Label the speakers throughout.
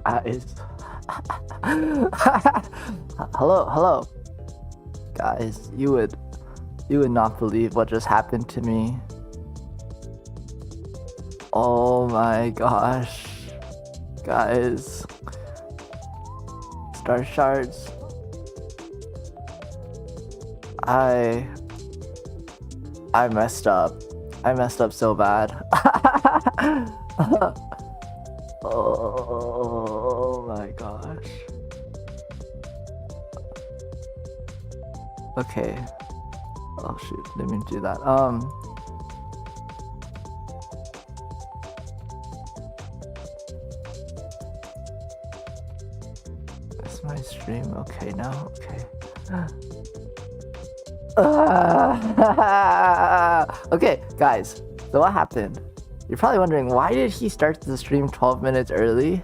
Speaker 1: Guys. Hello. Guys, you would not believe what just happened to me. Oh my gosh. Guys. Star shards. I messed up. I messed up so bad. Oh my gosh. Okay. Oh shoot, didn't mean to do that. Is my stream okay now? Okay. Okay, guys. So what happened? You're probably wondering, why did he start the stream 12 minutes early?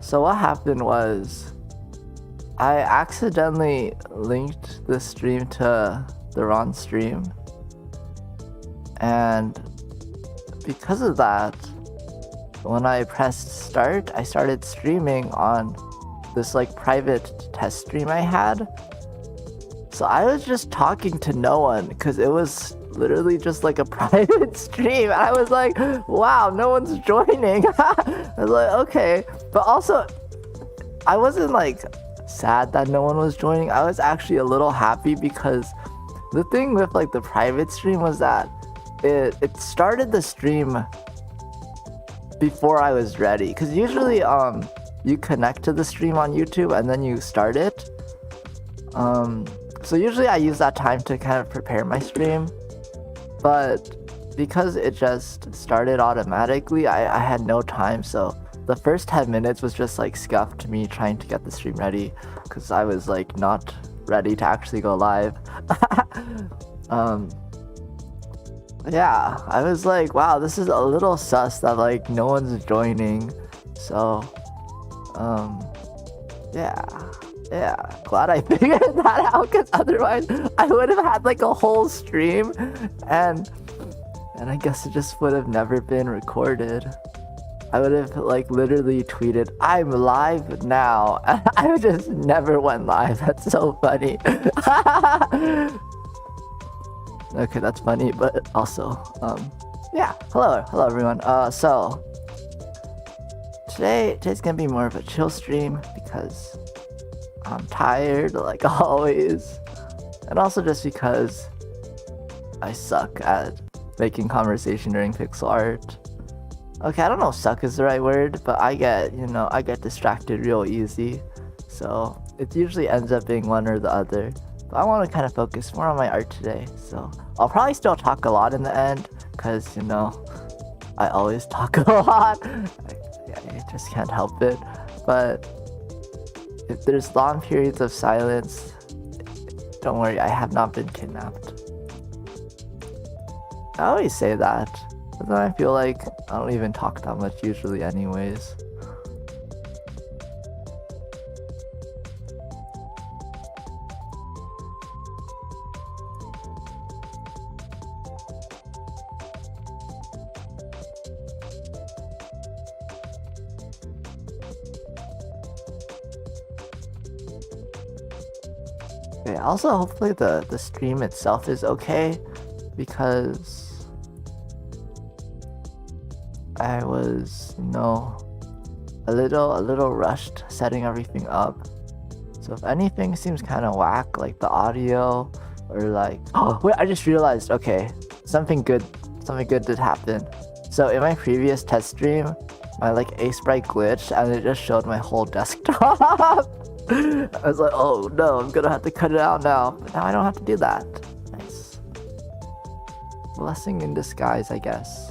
Speaker 1: So what happened was, I accidentally linked the stream to the wrong stream. And because of that, when I pressed start, I started streaming on this like private test stream I had. So I was just talking to no one because it was literally just like a private stream. And I was like, wow, no one's joining. I was like, okay. But also, I wasn't like sad that no one was joining. I was actually a little happy because the thing with like the private stream was that it started the stream before I was ready. Because usually you connect to the stream on YouTube and then you start it. So usually I use that time to kind of prepare my stream, but because it just started automatically, I had no time. So the first 10 minutes was just like scuffed me trying to get the stream ready because I was like not ready to actually go live. Yeah, I was like, wow, this is a little sus that like no one's joining. So, yeah, glad I figured that out because otherwise I would have had like a whole stream and I guess it just would have never been recorded. I would have like literally tweeted, I'm live now, and I just never went live. That's so funny. Okay, that's funny, but also, yeah, hello everyone. So today's gonna be more of a chill stream because I'm tired, like always, and also just because I suck at making conversation during pixel art. Okay, I don't know if suck is the right word, but I get distracted real easy, so it usually ends up being one or the other. But I want to kind of focus more on my art today, so I'll probably still talk a lot in the end, because, I always talk a lot. I just can't help it, but if there's long periods of silence, don't worry, I have not been kidnapped. I always say that, but then I feel like I don't even talk that much usually anyways. Okay, also hopefully the stream itself is okay, because I was, a little rushed setting everything up. So if anything seems kind of whack, like the audio, or like, oh wait, I just realized, okay, something good did happen. So in my previous test stream, my like A sprite glitched and it just showed my whole desktop. I was like, oh no, I'm gonna have to cut it out now. But now I don't have to do that. Nice. Blessing in disguise, I guess.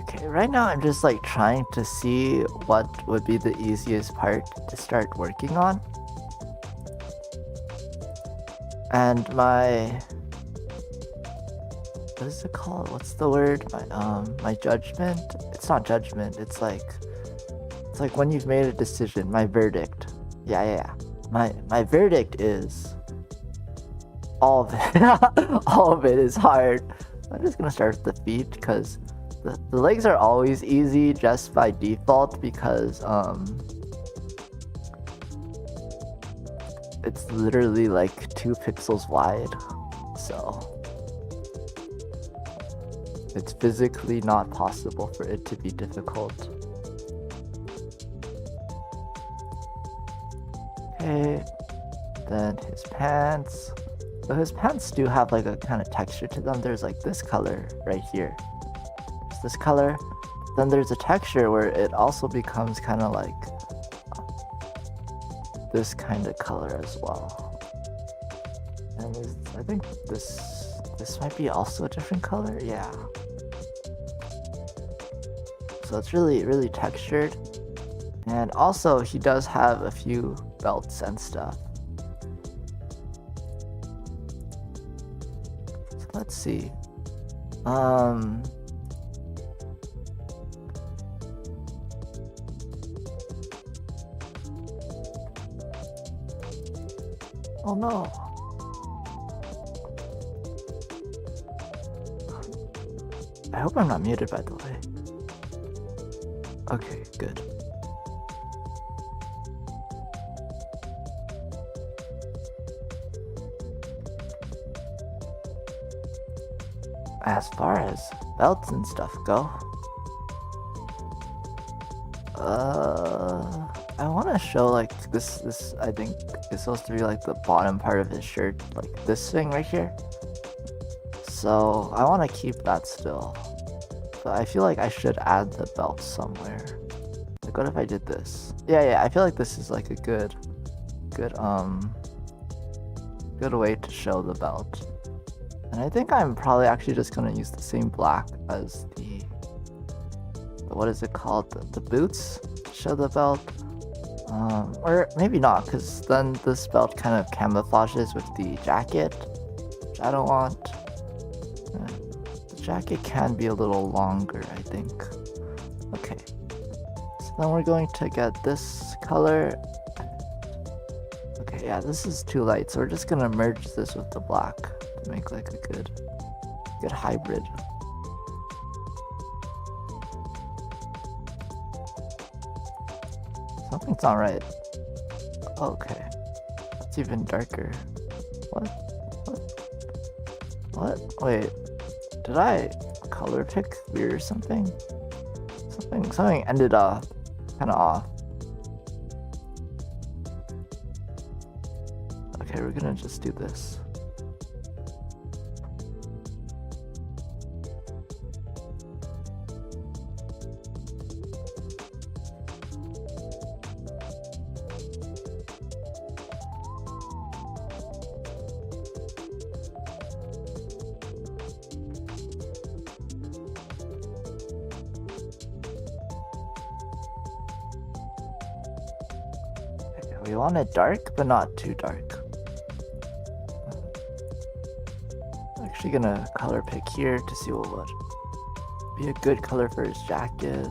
Speaker 1: Okay, right now I'm just like trying to see what would be the easiest part to start working on. And my... what is it called? What's the word? My judgment? It's not judgment, it's like when you've made a decision, my verdict. Yeah. My verdict is all of it. All of it is hard. I'm just gonna start with the feet because the legs are always easy just by default because it's literally like 2 pixels wide, so it's physically not possible for it to be difficult. Okay, then his pants. So his pants do have like a kind of texture to them. There's like this color right here. It's this color. Then there's a texture where it also becomes kind of like this kind of color as well. And I think this might be also a different color. Yeah. So it's really textured. And also he does have a few belts and stuff. So let's see. Oh no. I hope I'm not muted, by the way. Okay, good. As far as belts and stuff go, I want to show like this I think is supposed to be like the bottom part of his shirt, like this thing right here. So I want to keep that still. But I feel like I should add the belt somewhere. Like what if I did this? Yeah, I feel like this is like a good way to show the belt. And I think I'm probably actually just gonna use the same black as the what is it called? The boots to show the belt. Or maybe not, because then this belt kind of camouflages with the jacket, which I don't want. The jacket can be a little longer, I think. Okay. So then we're going to get this color. Okay, yeah, this is too light, so we're just gonna merge this with the black to make like a good hybrid. Something's not right. Okay. It's even darker. What? Wait. Did I color pick weird or something? Something ended up kind of off. Okay, we're gonna just do this. We want it dark, but not too dark. I'm actually gonna color pick here to see what would be a good color for his jacket.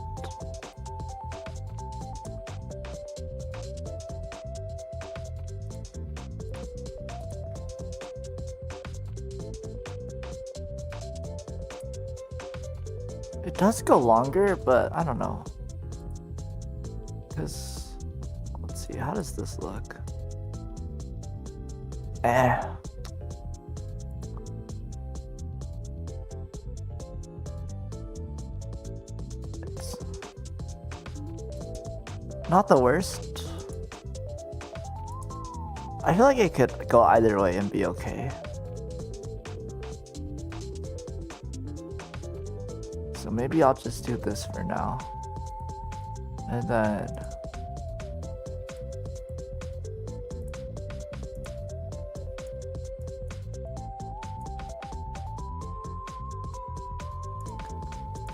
Speaker 1: It does go longer, but I don't know. Because how does this look? It's not the worst. I feel like it could go either way and be okay. So maybe I'll just do this for now. And then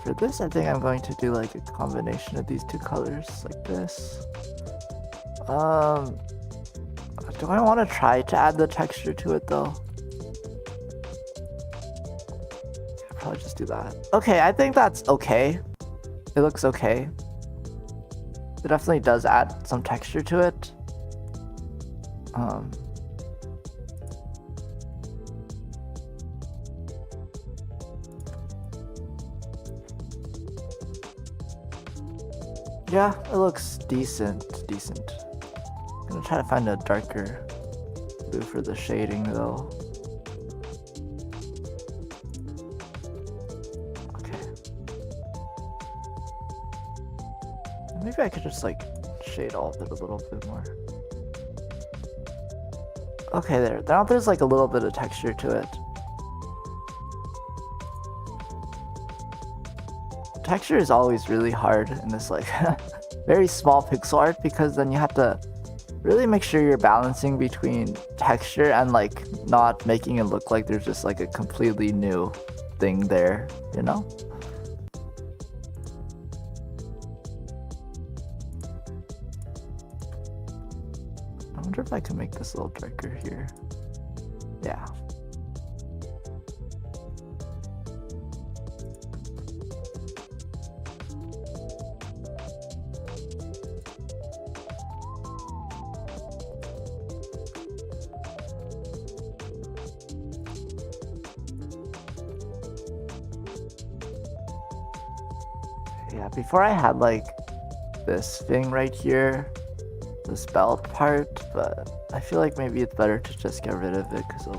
Speaker 1: for this, I think I'm going to do like a combination of these two colors, like this. Do I want to try to add the texture to it though? I'll probably just do that. Okay, I think that's okay. It looks okay. It definitely does add some texture to it. Yeah, it looks decent. I'm gonna try to find a darker blue for the shading though. Okay. Maybe I could just like shade all of it a little bit more. Okay, there. Now there's like a little bit of texture to it. Texture is always really hard in this like very small pixel art because then you have to really make sure you're balancing between texture and like not making it look like there's just like a completely new thing there, you know? I wonder if I can make this a little darker here. Yeah. Yeah, before I had like this thing right here, this belt part, but I feel like maybe it's better to just get rid of it because it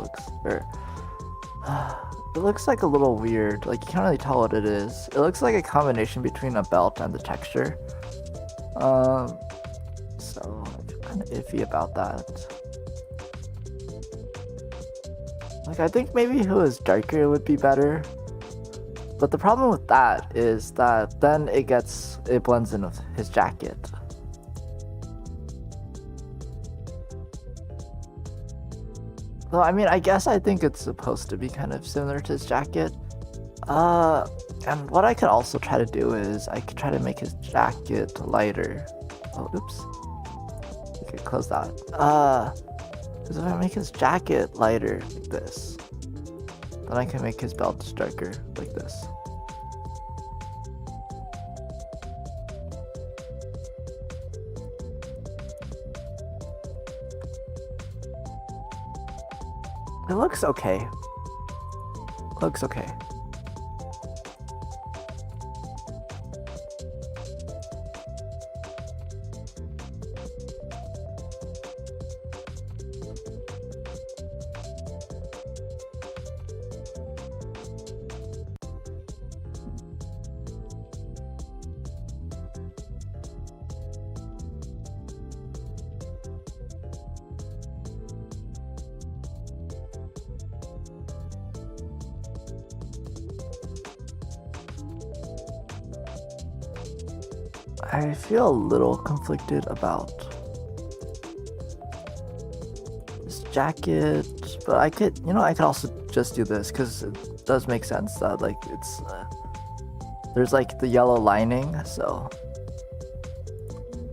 Speaker 1: looks like a little weird. Like you can't really tell what it is. It looks like a combination between a belt and the texture. So I'm kind of iffy about that. Like I think maybe if it was darker it would be better. But the problem with that is that then it blends in with his jacket. Well, I mean, I guess I think it's supposed to be kind of similar to his jacket. And what I could also try to do is I could try to make his jacket lighter. Oh, oops. We could close that. Because if I make his jacket lighter like this, then I can make his belt darker like this. It looks okay. Looks okay. I feel a little conflicted about this jacket, but I could also just do this because it does make sense that like there's like the yellow lining, so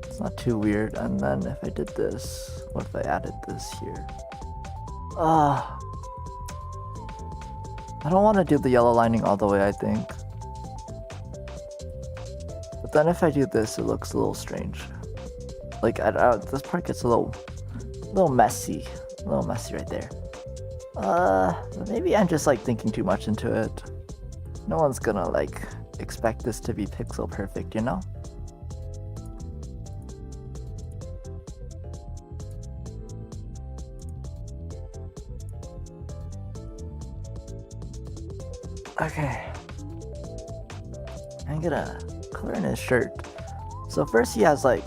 Speaker 1: it's not too weird. And then if I did this, what if I added this here? I don't want to do the yellow lining all the way, I think. Then if I do this, it looks a little strange. Like this part gets a little messy, right there. Maybe I'm just like thinking too much into it. No one's gonna like expect this to be pixel perfect, you know? Okay, I'm gonna color in his shirt. So first he has like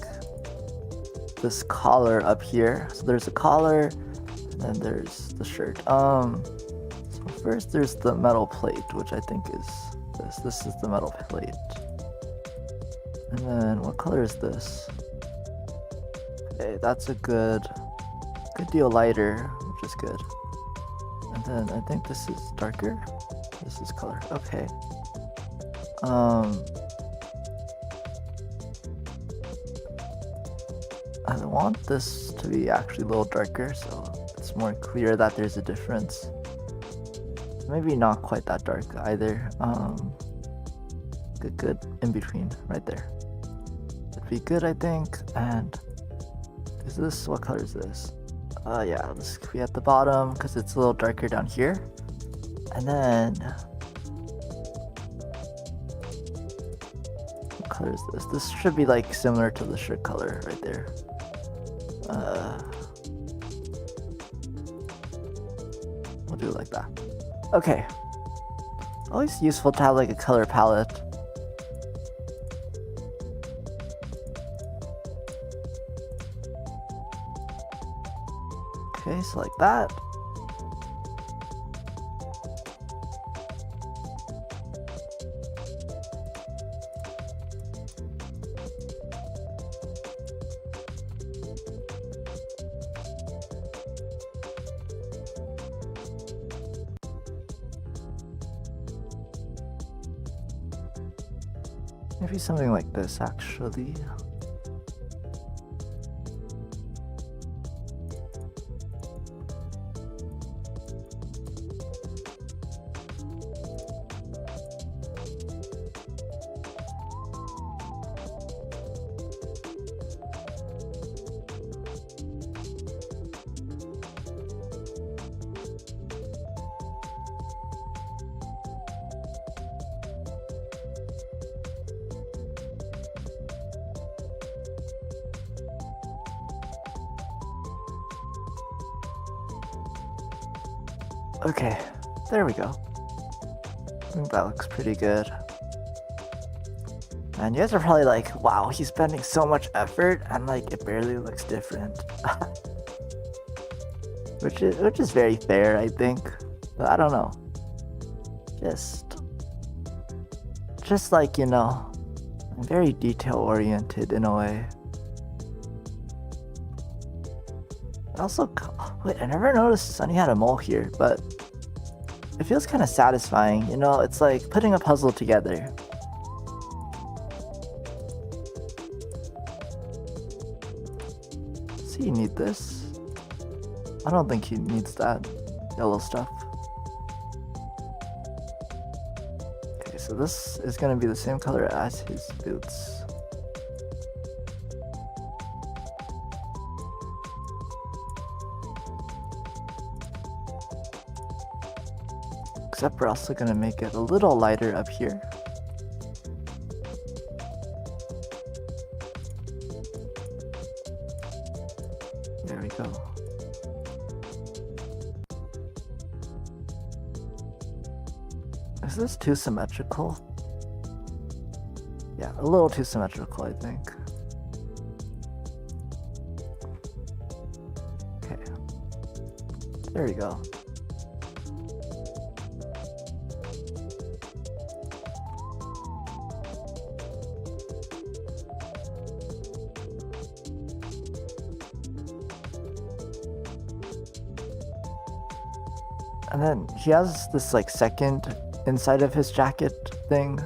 Speaker 1: this collar up here. So there's a collar, and then there's the shirt. So first there's the metal plate, which I think is this. This is the metal plate. And then what color is this? Okay, that's a good deal lighter, which is good. And then I think this is darker. This is color. Okay. I want this to be actually a little darker, so it's more clear that there's a difference. Maybe not quite that dark either. Good in between, right there. That'd be good, I think. And is this, what color is this? Yeah, this could be at the bottom because it's a little darker down here. And then what color is this? This should be like similar to the shirt color right there. We'll do it like that. Okay. Always useful to have like a color palette. Okay, so like that. Maybe something like this, actually. Okay, there we go. I think that looks pretty good. And you guys are probably like, wow, he's spending so much effort and like it barely looks different. which is very fair, I think. But I don't know. Just like, you know, I'm very detail oriented in a way. Also, wait, I never noticed Sunny had a mole here, but it feels kind of satisfying, you know, it's like putting a puzzle together. So you need this? I don't think he needs that yellow stuff. Okay, so this is gonna be the same color as his boots. Except we're also going to make it a little lighter up here. There we go. Is this too symmetrical? Yeah, a little too symmetrical, I think. Okay. There we go. And then he has this like second inside of his jacket thing.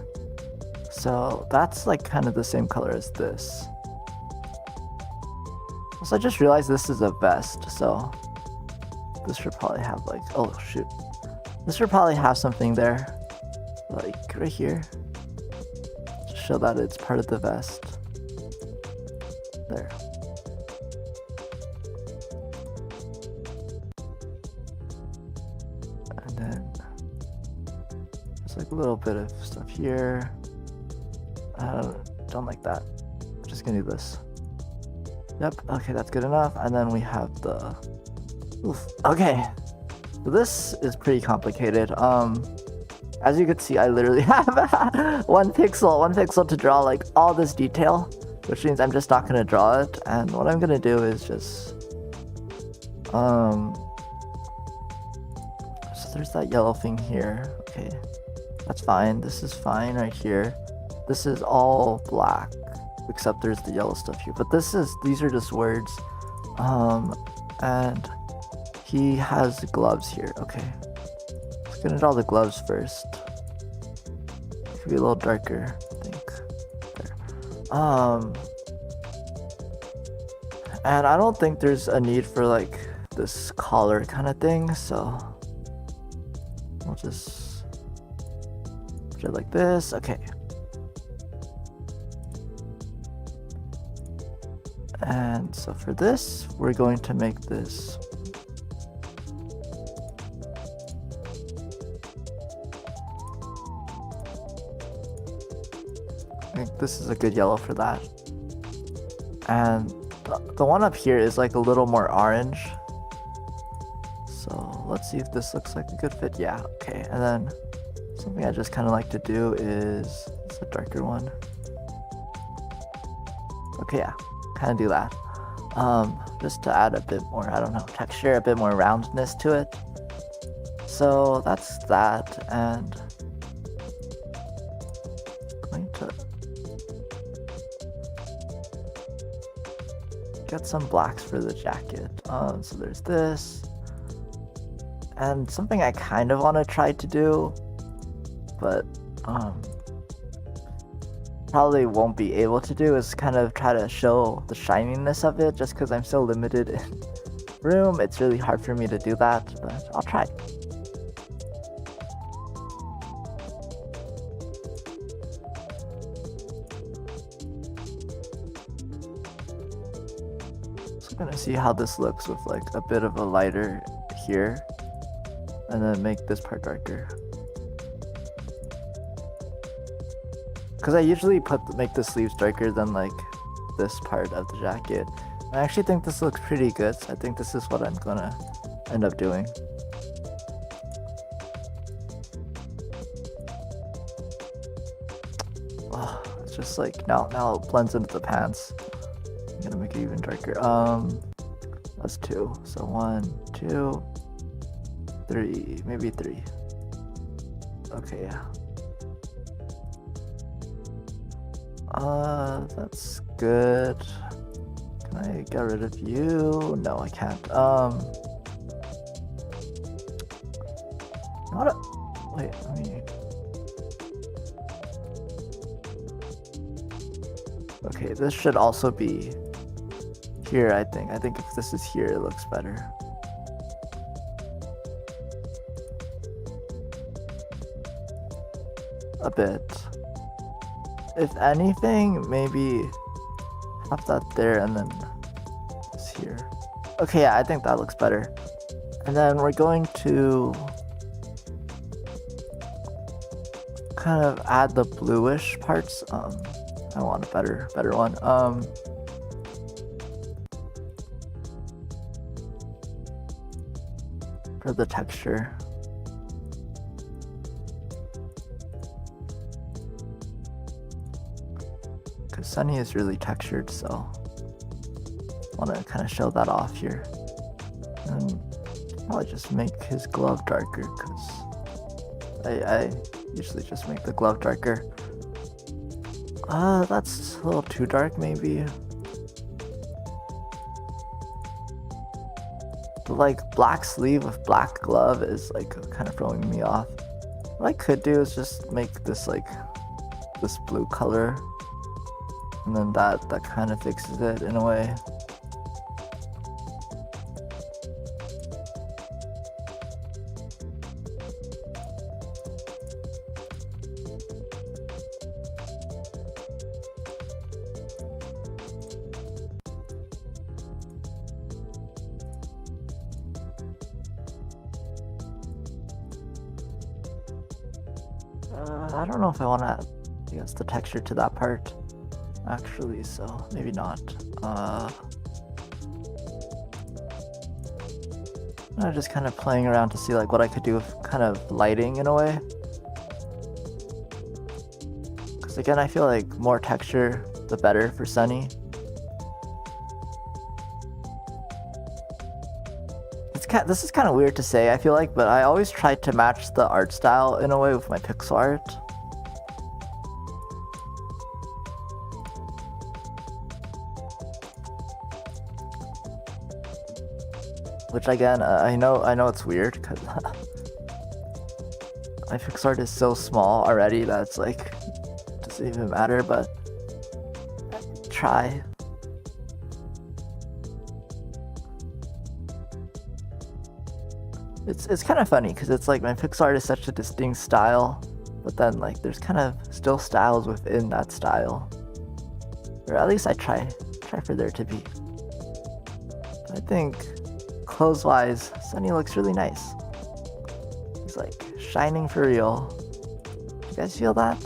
Speaker 1: So that's like kind of the same color as this. Also, I just realized this is a vest, so this should probably have like, oh shoot. This should probably have something there, like right here, to show that it's part of the vest. There. And then there's like a little bit of stuff here. I don't like that. I'm just gonna do this. Yep, okay, that's good enough. And then we have the... Oof. Okay, so this is pretty complicated. As you can see, I literally have one pixel to draw like all this detail, which means I'm just not gonna draw it. And what I'm gonna do is just... So there's that yellow thing here. Okay, that's fine. This is fine right here. This is all black, except there's the yellow stuff here. But these are just words. And he has gloves here. Okay, let's gonna draw the gloves first. It could be a little darker, I think. There. And I don't think there's a need for like this collar kind of thing, so we'll just put it like this. Okay. And so for this, we're going to make this I think this is a good yellow for that. And the one up here is like a little more orange. So let's see if this looks like a good fit. Yeah, okay. And then something I just kind of like to do is it's a darker one. Okay, yeah, kind of do that. Just to add a bit more, I don't know, texture, a bit more roundness to it. So that's that, and I'm going to get some blacks for the jacket. So there's this, and something I kind of want to try to do, but probably won't be able to do is kind of try to show the shininess of it, just because I'm so limited in room. It's really hard for me to do that, but I'll try. So I'm gonna see how this looks with like a bit of a lighter here, and then make this part darker. Because I usually make the sleeves darker than like this part of the jacket. I actually think this looks pretty good, so I think this is what I'm gonna end up doing. Oh, it's just like now it blends into the pants. I'm gonna make it even darker. That's 2. So 1, 2, 3, maybe 3. Okay, yeah. That's good. Can I get rid of you? No, I can't. Wait, let me... Okay, this should also be here, I think. I think if this is here, it looks better. A bit. If anything, maybe have that there and then this here. Okay, yeah, I think that looks better. And then we're going to kind of add the bluish parts. I want a better one. For the texture. Sunny is really textured, so I want to kind of show that off here. And probably just make his glove darker, because I usually just make the glove darker. That's a little too dark, maybe. The like black sleeve with black glove is like kind of throwing me off. What I could do is just make this like this blue color. And then that kind of fixes it in a way. I don't know if I want to add, I guess, the texture to that part. Actually, so maybe not. I'm just kind of playing around to see like what I could do with kind of lighting in a way. Because again, I feel like more texture, the better for Sunny. This is kind of weird to say, I feel like, but I always try to match the art style in a way with my pixel art. Which again, I know it's weird because my pixel art is so small already that it's like, it doesn't even matter, but try. It's kind of funny because it's like my pixel art is such a distinct style, but then like there's kind of still styles within that style. Or at least I try for there to be. But I think clothes-wise, Sunny looks really nice. He's like shining for real. You guys feel that?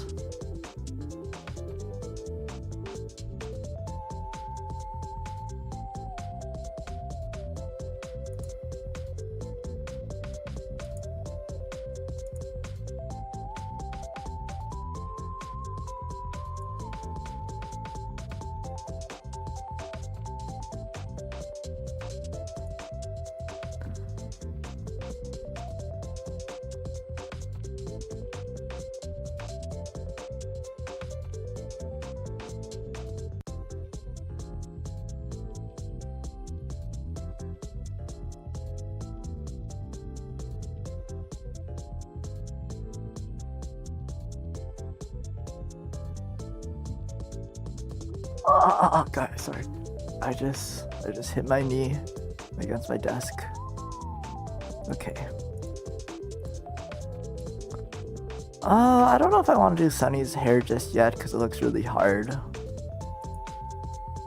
Speaker 1: Guys, sorry. I just hit my knee against my desk. Okay. I don't know if I want to do Sunny's hair just yet because it looks really hard.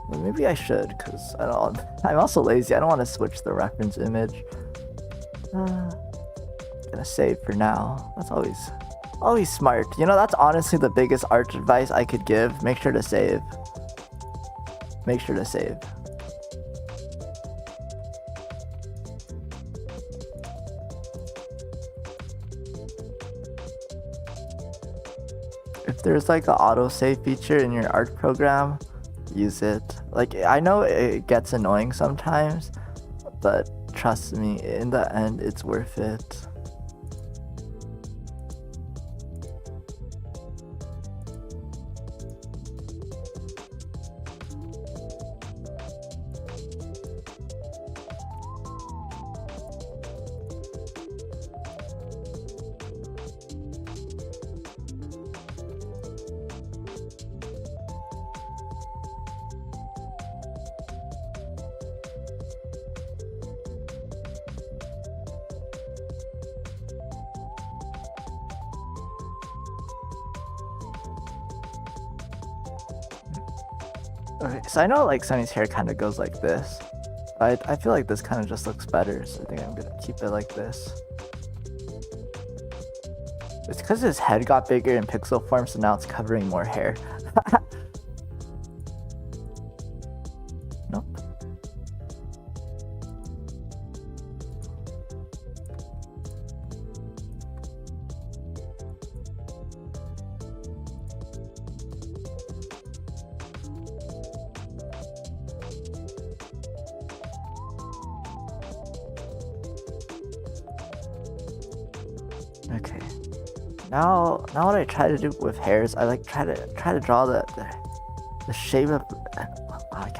Speaker 1: But maybe I should because I'm also lazy. I don't want to switch the reference image. Gonna save for now. That's always smart. You know, that's honestly the biggest art advice I could give. Make sure to save. Make sure to save. If there's like an autosave feature in your art program, use it. Like, I know it gets annoying sometimes, but trust me, in the end, it's worth it. Okay, so I know like Sunny's hair kind of goes like this. I feel like this kind of just looks better, so I think I'm gonna keep it like this. It's because his head got bigger in pixel form, so now it's covering more hair. Nope. Okay. Now what I try to do with hairs, I like try to draw the shape of I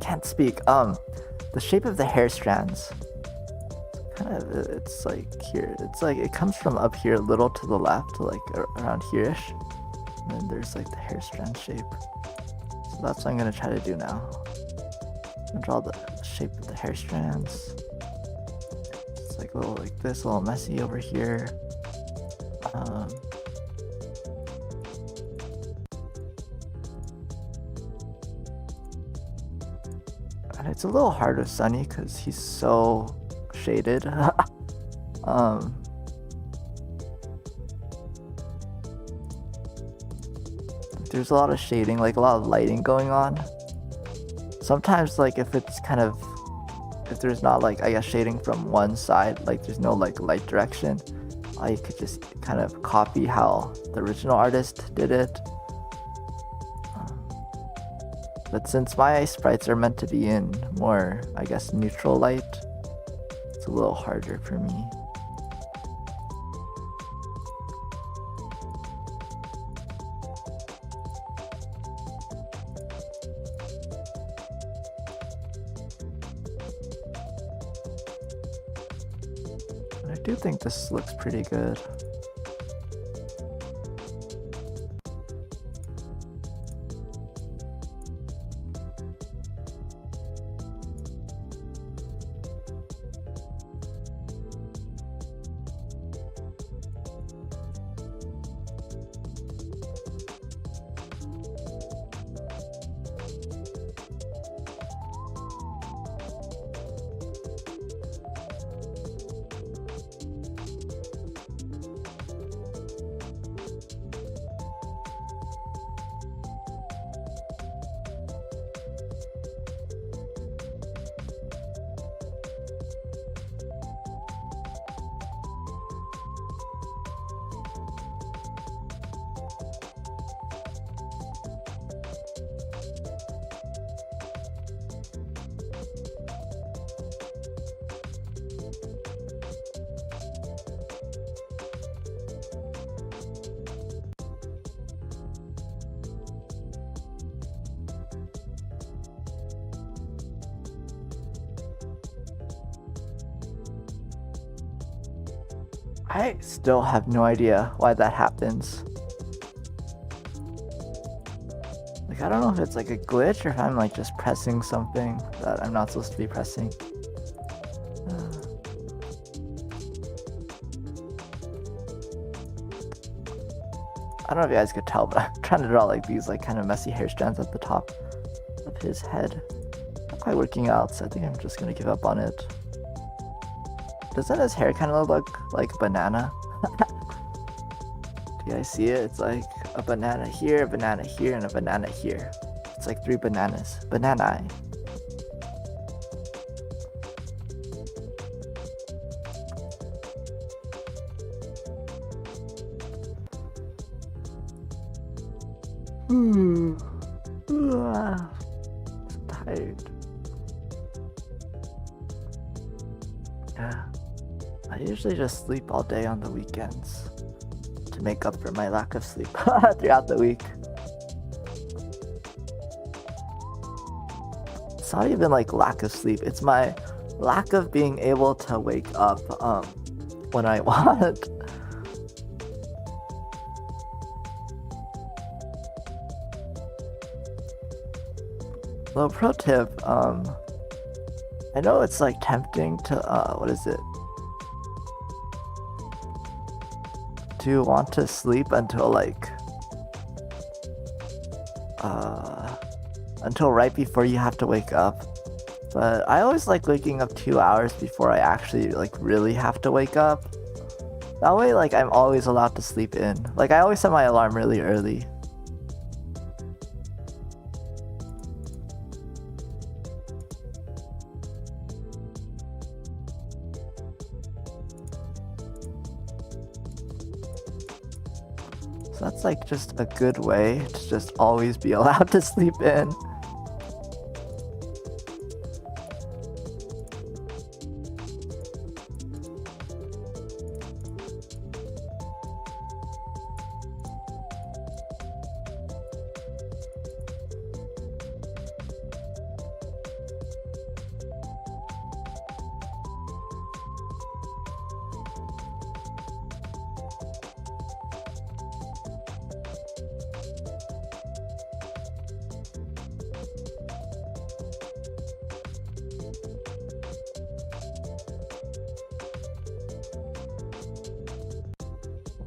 Speaker 1: can't speak. The shape of the hair strands. Kind of, it's like here. It's like it comes from up here a little to the left, like around here-ish. And then there's like the hair strand shape. So that's what I'm gonna try to do now. I'm gonna draw the shape of the hair strands. It's like a little like this, a little messy over here. And it's a little hard with Sunny because he's so shaded. There's a lot of shading, like a lot of lighting going on. Sometimes, like if it's kind of, if there's not like, I guess, shading from one side, like there's no like light direction, I could just kind of copy how the original artist did it. But since my sprites are meant to be in more, I guess, neutral light, it's a little harder for me. I do think this looks pretty good. I still have no idea why that happens. Like, Like, I don't know if it's like a glitch or if I'm like just pressing something that I'm not supposed to be pressing. I don't know if you guys could tell, but I'm trying to draw like these like kind of messy hair strands at the top of his head. Not quite working out, so I think I'm just gonna give up on it. Doesn't his hair kind of look like banana? Do you guys see it? It's like a banana here, and a banana here. It's like 3 bananas. Banana. I'm tired. Yeah. I usually just sleep all day on the weekends to make up for my lack of sleep throughout the week. It's not even like lack of sleep, it's my lack of being able to wake up when I want. Little pro tip, I know it's like tempting to what is it? To want to sleep until like until right before you have to wake up. But I always like waking up 2 hours before I actually like really have to wake up. That way like I'm always allowed to sleep in. Like I always set my alarm really early. So that's like just a good way to just always be allowed to sleep in.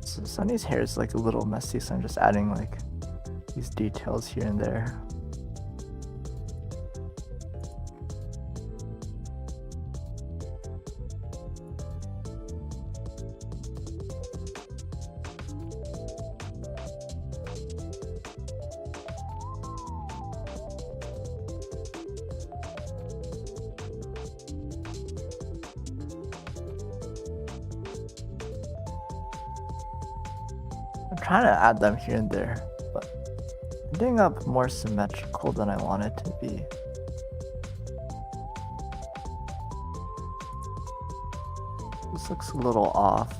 Speaker 1: So Sunny's hair is like a little messy, so I'm just adding like these details here and there. I'm trying to add them here and there, but ending up more symmetrical than I want it to be. This looks a little off.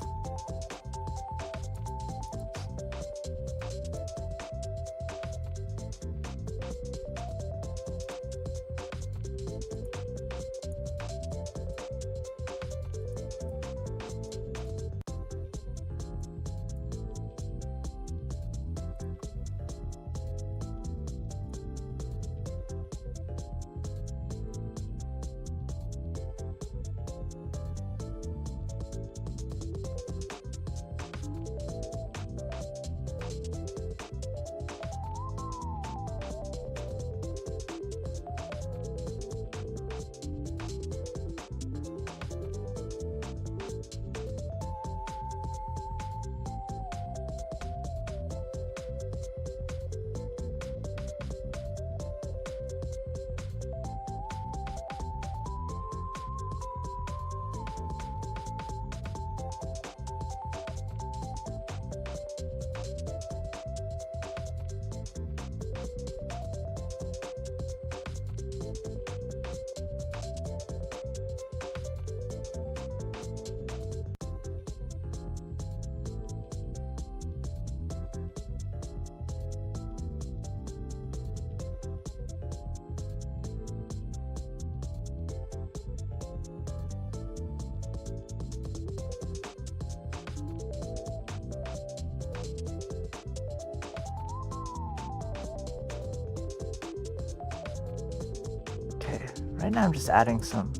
Speaker 1: right now I'm just adding some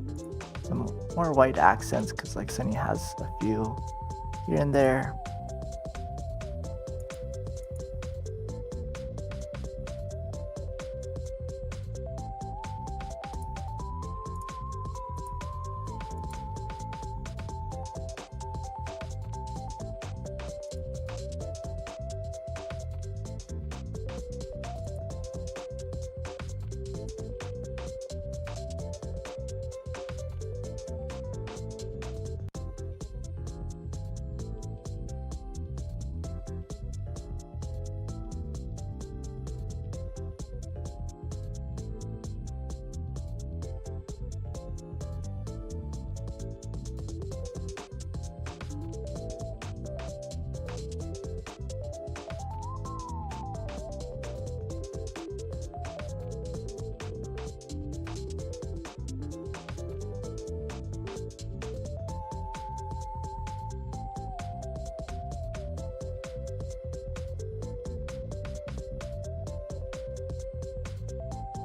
Speaker 1: more white accents because like Sunny has a few here and there.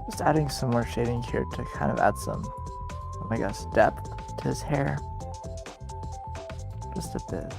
Speaker 1: Just adding some more shading here to kind of add some, I guess, depth to his hair. Just a bit.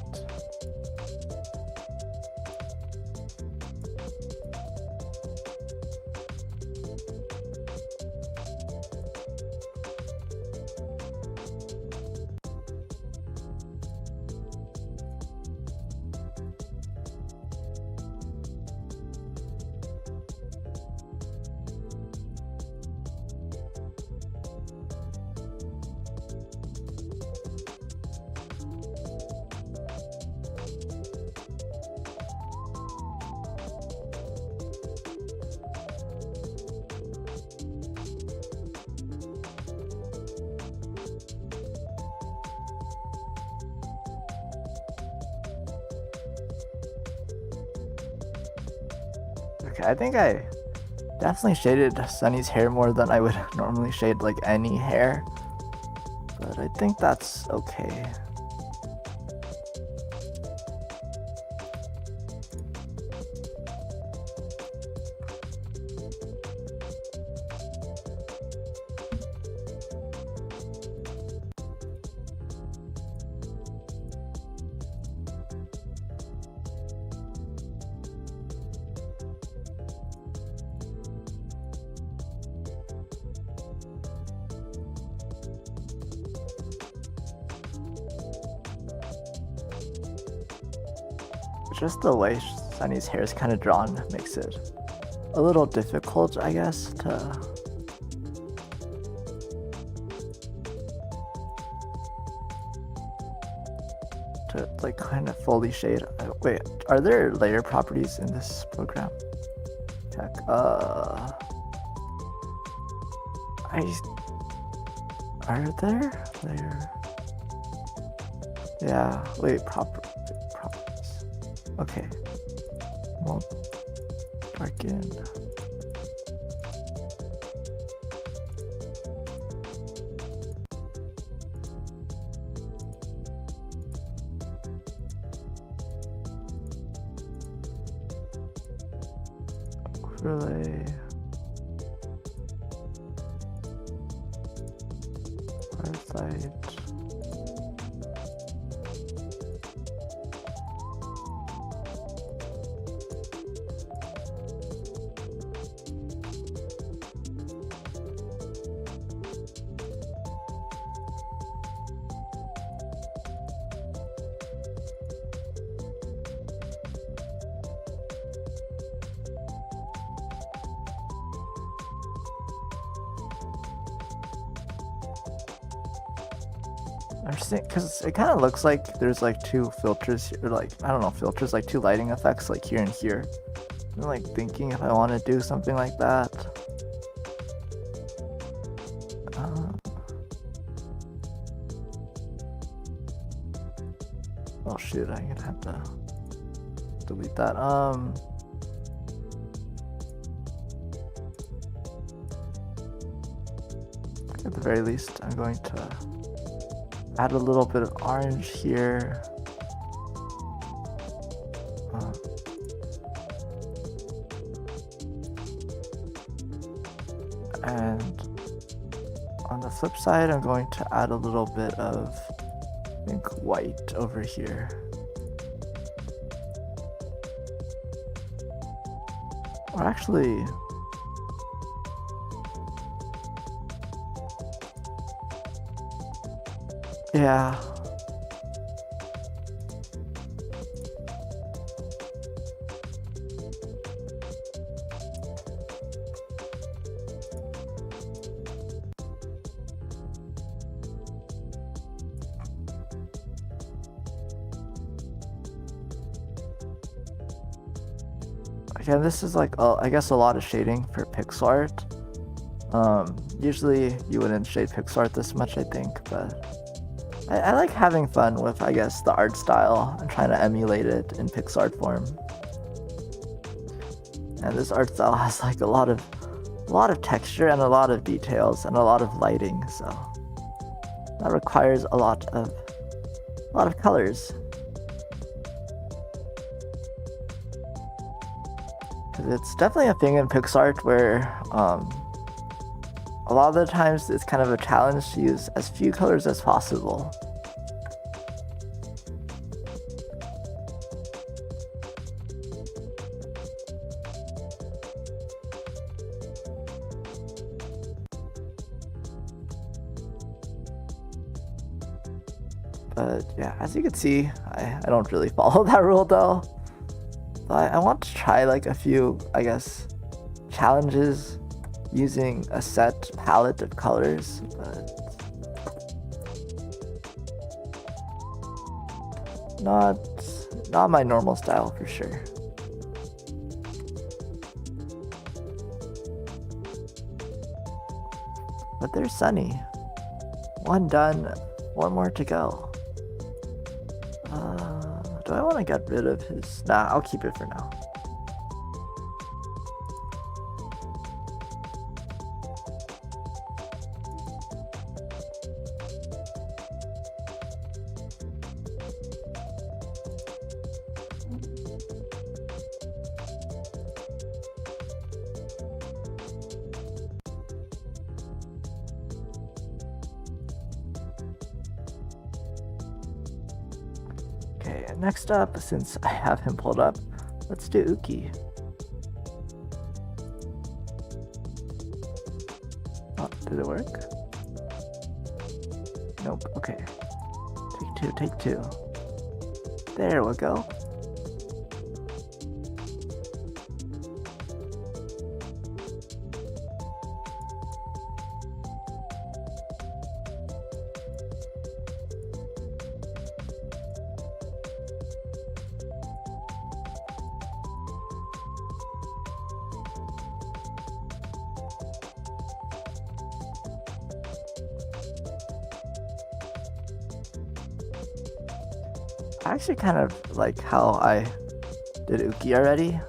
Speaker 1: Okay, I think I definitely shaded Sunny's hair more than I would normally shade like any hair, but I think that's okay. Just the way Sunny's hair is kind of drawn makes it a little difficult, I guess, to like kind of fully shade. Wait, are there layer properties in this program? Check. Are there layer? Yeah. Wait, properties. Okay. Well, darken. Overlay. Website. I'm just thinking, because it kind of looks like there's like two filters here, like, I don't know, filters, like two lighting effects, like here and here. I'm like thinking if I want to do something like that. Oh shoot, I'm gonna have to delete that. At the very least, I'm going to add a little bit of orange here. And on the flip side, I'm going to add a little bit of, I think, white over here. Or actually, yeah. Again, this is like, I guess, a lot of shading for pixel art. Usually you wouldn't shade pixel art this much, I think, but I like having fun with, I guess, the art style and trying to emulate it in pixel art form. And this art style has like a lot of texture and a lot of details and a lot of lighting, so that requires a lot of colors. It's definitely a thing in pixel art where a lot of the times it's kind of a challenge to use as few colors as possible. But yeah, as you can see, I don't really follow that rule though. But I want to try like a few, I guess, challenges using a set palette of colors, but not my normal style for sure. But there's Sunny. One done, one more to go. Do I want to get rid of his? Nah, I'll keep it for now. Okay, next up, since I have him pulled up, let's do Uki. Oh, did it work? Nope, okay. Take two. There we go. I actually kind of like how I did Uki already.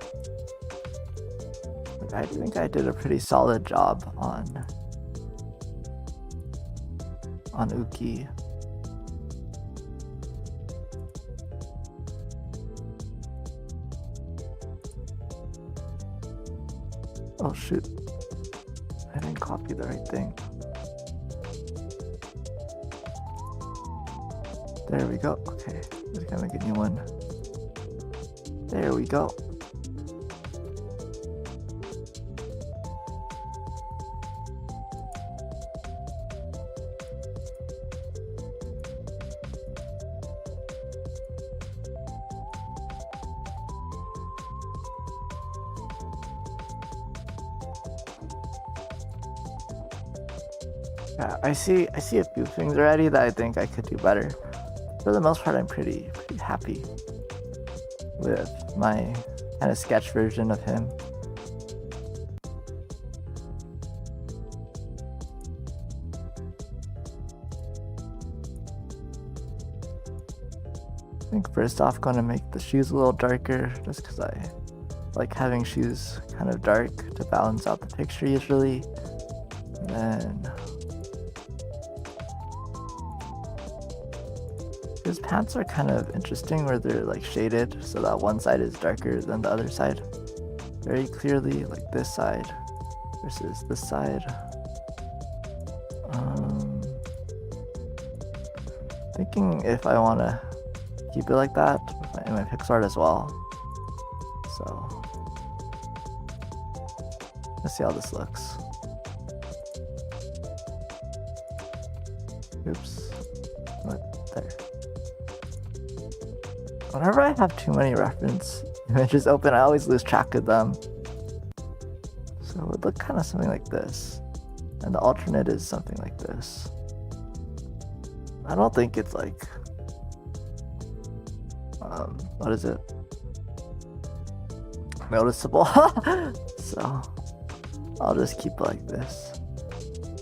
Speaker 1: Like, I think I did a pretty solid job on Uki. Oh shoot, I didn't copy the right thing. There we go, okay. Just gonna make a new one. There we go. Yeah, I see a few things already that I think I could do better. For the most part, I'm pretty happy with my kind of sketch version of him. I think first off, going to make the shoes a little darker, just because I like having shoes kind of dark to balance out the picture usually. And then his pants are kind of interesting where they're like shaded so that one side is darker than the other side. Very clearly, like this side versus this side. thinking if I want to keep it like that in my PixArt as well. So let's see how this looks. Oops. What? There. Whenever I have too many reference images open, I always lose track of them. So it would look kind of something like this. And the alternate is something like this. I don't think it's like, what is it? Noticeable. So I'll just keep it like this.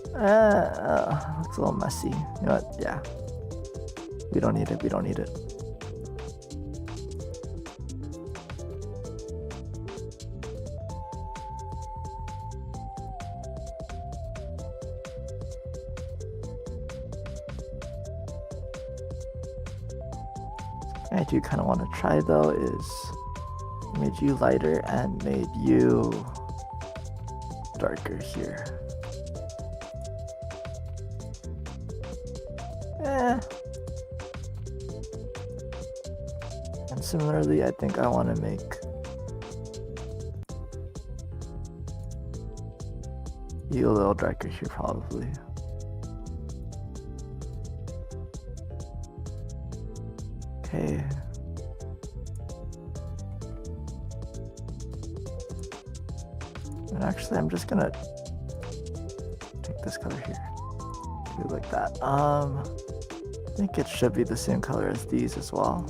Speaker 1: Looks a little messy. You know what? Yeah. We don't need it. We don't need it. I do kind of want to try though is made you lighter and made you darker here. And similarly, I think I want to make you a little darker here probably. Okay. And actually, I'm just gonna take this color here. Do it like that. I think it should be the same color as these as well.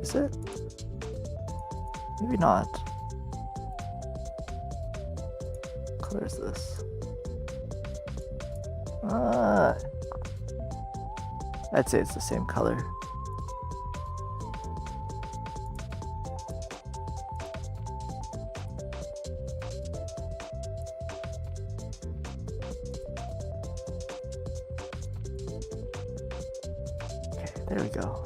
Speaker 1: Is it? Maybe not. What color is this? I'd say it's the same color. Okay, there we go.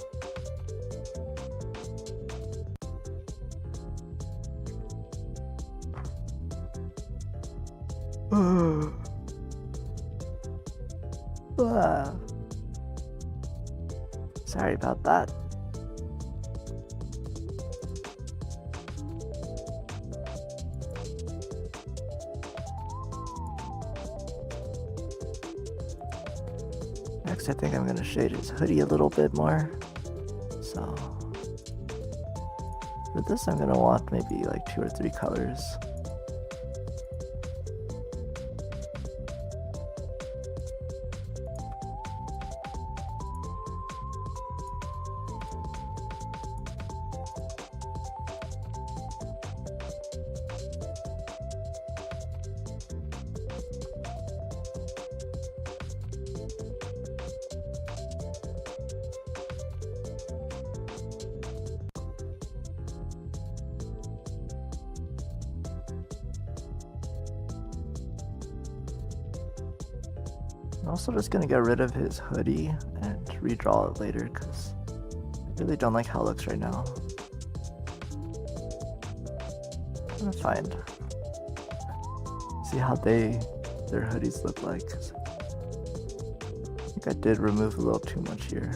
Speaker 1: Sorry about that. Next, I think I'm going to shade his hoodie a little bit more. So for this, I'm going to want maybe like 2 or 3 colors. I'm also just gonna get rid of his hoodie and redraw it later because I really don't like how it looks right now. I'm gonna find, see how their hoodies look like. I think I did remove a little too much here.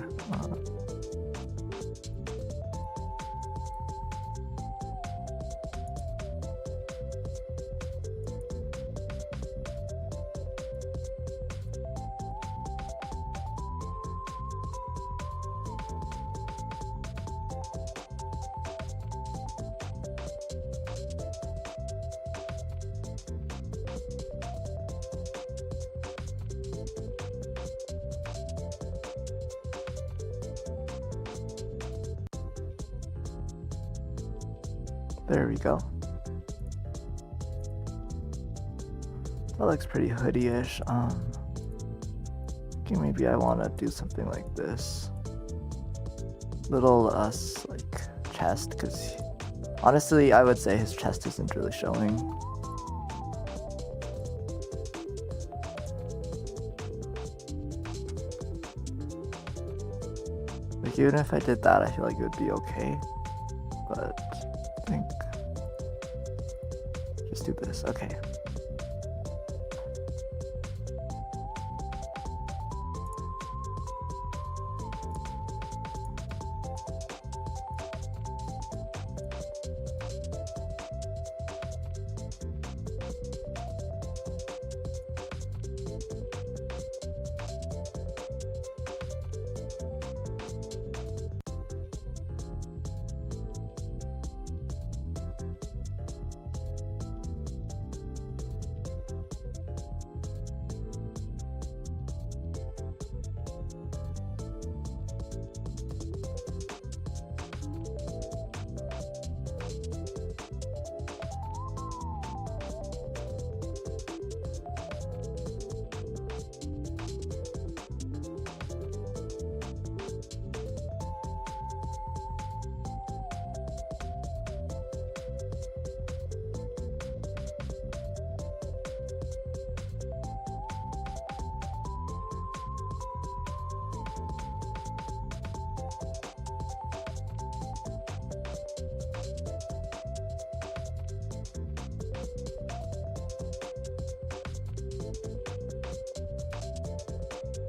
Speaker 1: There we go. That looks pretty hoodie-ish. Okay, maybe I want to do something like this. Little like chest, because honestly, I would say his chest isn't really showing. Like even if I did that, I feel like it would be okay. But I think just do this. Okay.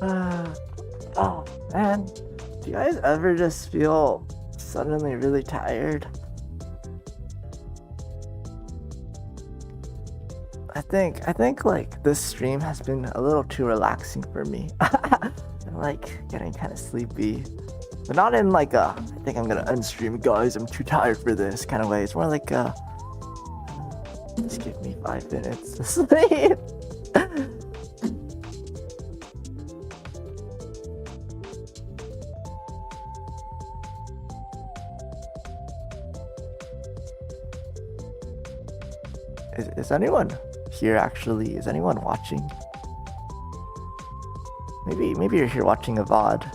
Speaker 1: Oh man, do you guys ever just feel suddenly really tired? I think like this stream has been a little too relaxing for me. I'm like getting kind of sleepy, but not in like a I think I'm gonna unstream, guys, I'm too tired for this kind of way. It's more like just give me 5 minutes to sleep. Is anyone here actually? Is anyone watching? Maybe you're here watching a VOD,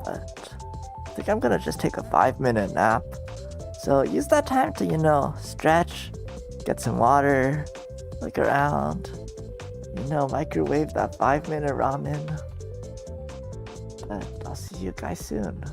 Speaker 1: but I think I'm gonna just take a 5-minute nap. So use that time to, you know, stretch, get some water, look around, you know, microwave that 5-minute ramen. But I'll see you guys soon.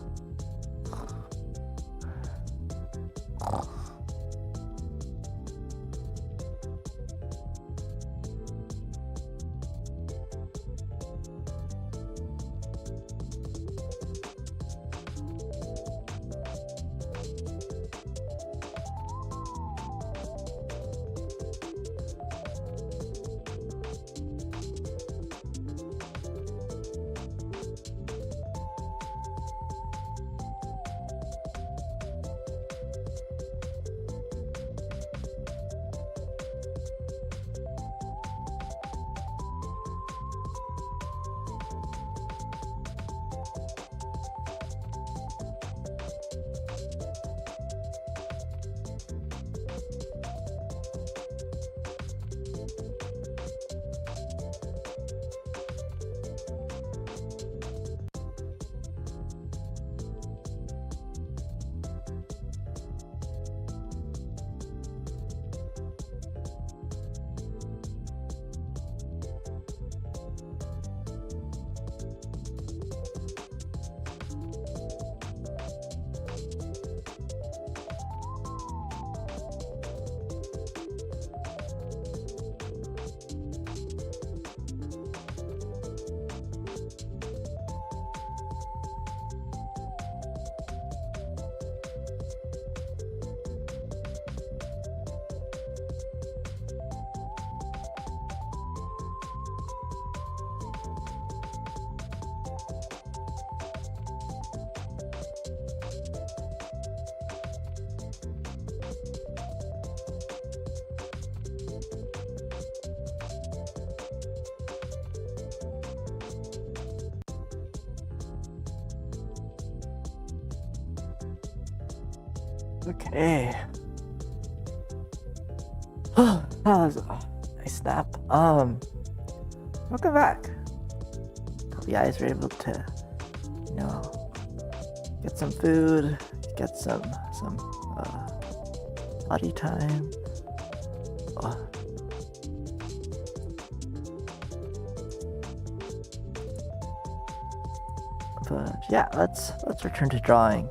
Speaker 1: Okay. That was a nice nap. Welcome back. Hope you guys were able to, you know, get some food, get some body time. But yeah, let's return to drawing.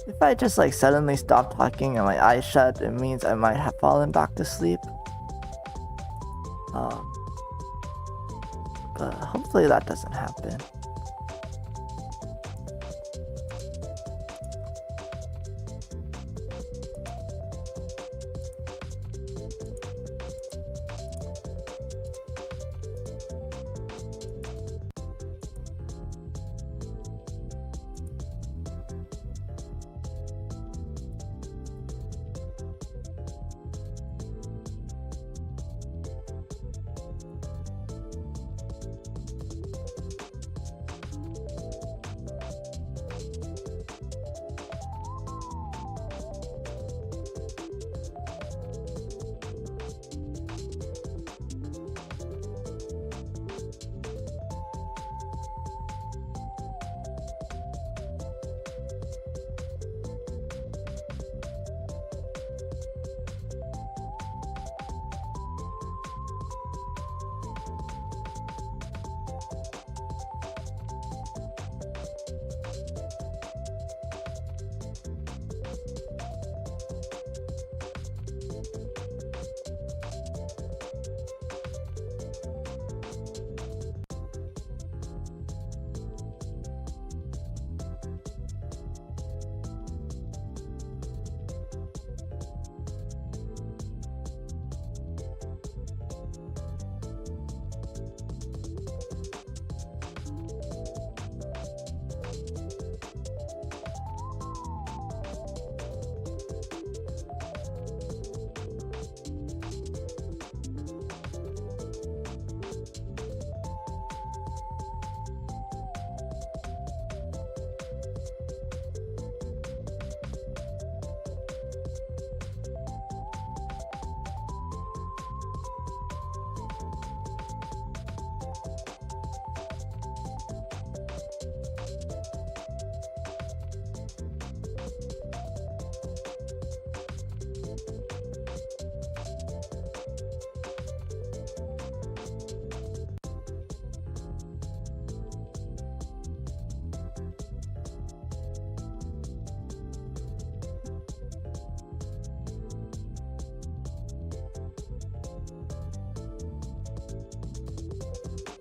Speaker 1: If I just like suddenly stop talking and my eyes shut, it means I might have fallen back to sleep. But hopefully that doesn't happen.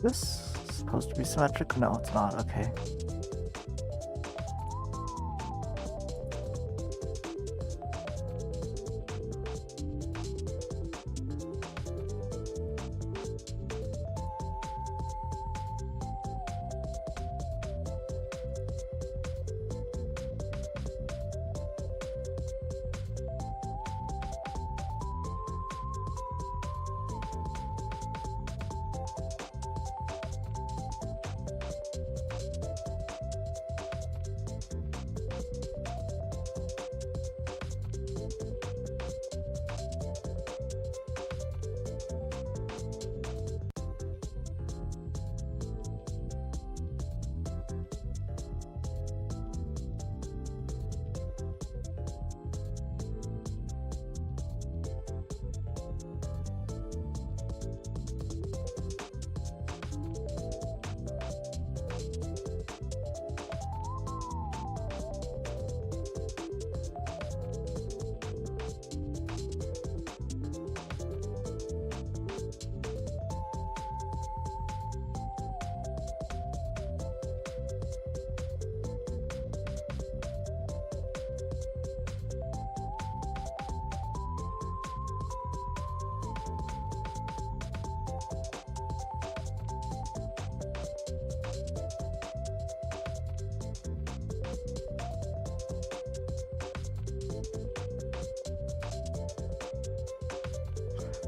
Speaker 1: this supposed to be symmetric? No, it's not. Okay.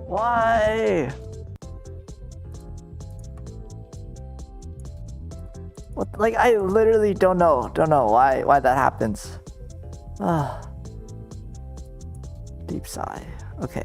Speaker 1: Why? What? Like, I literally don't know why that happens. Deep sigh. Okay.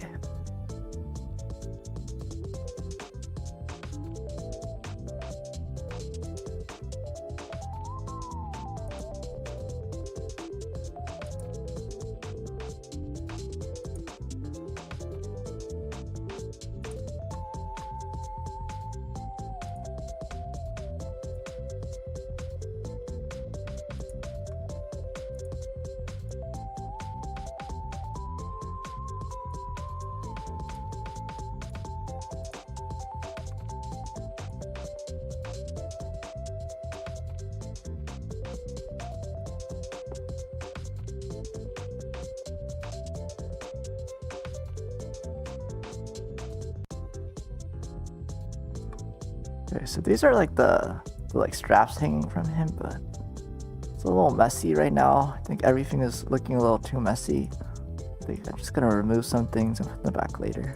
Speaker 1: Okay, so these are like the like straps hanging from him, but it's a little messy right now. I think everything is looking a little too messy. I think I'm just gonna remove some things and put them back later.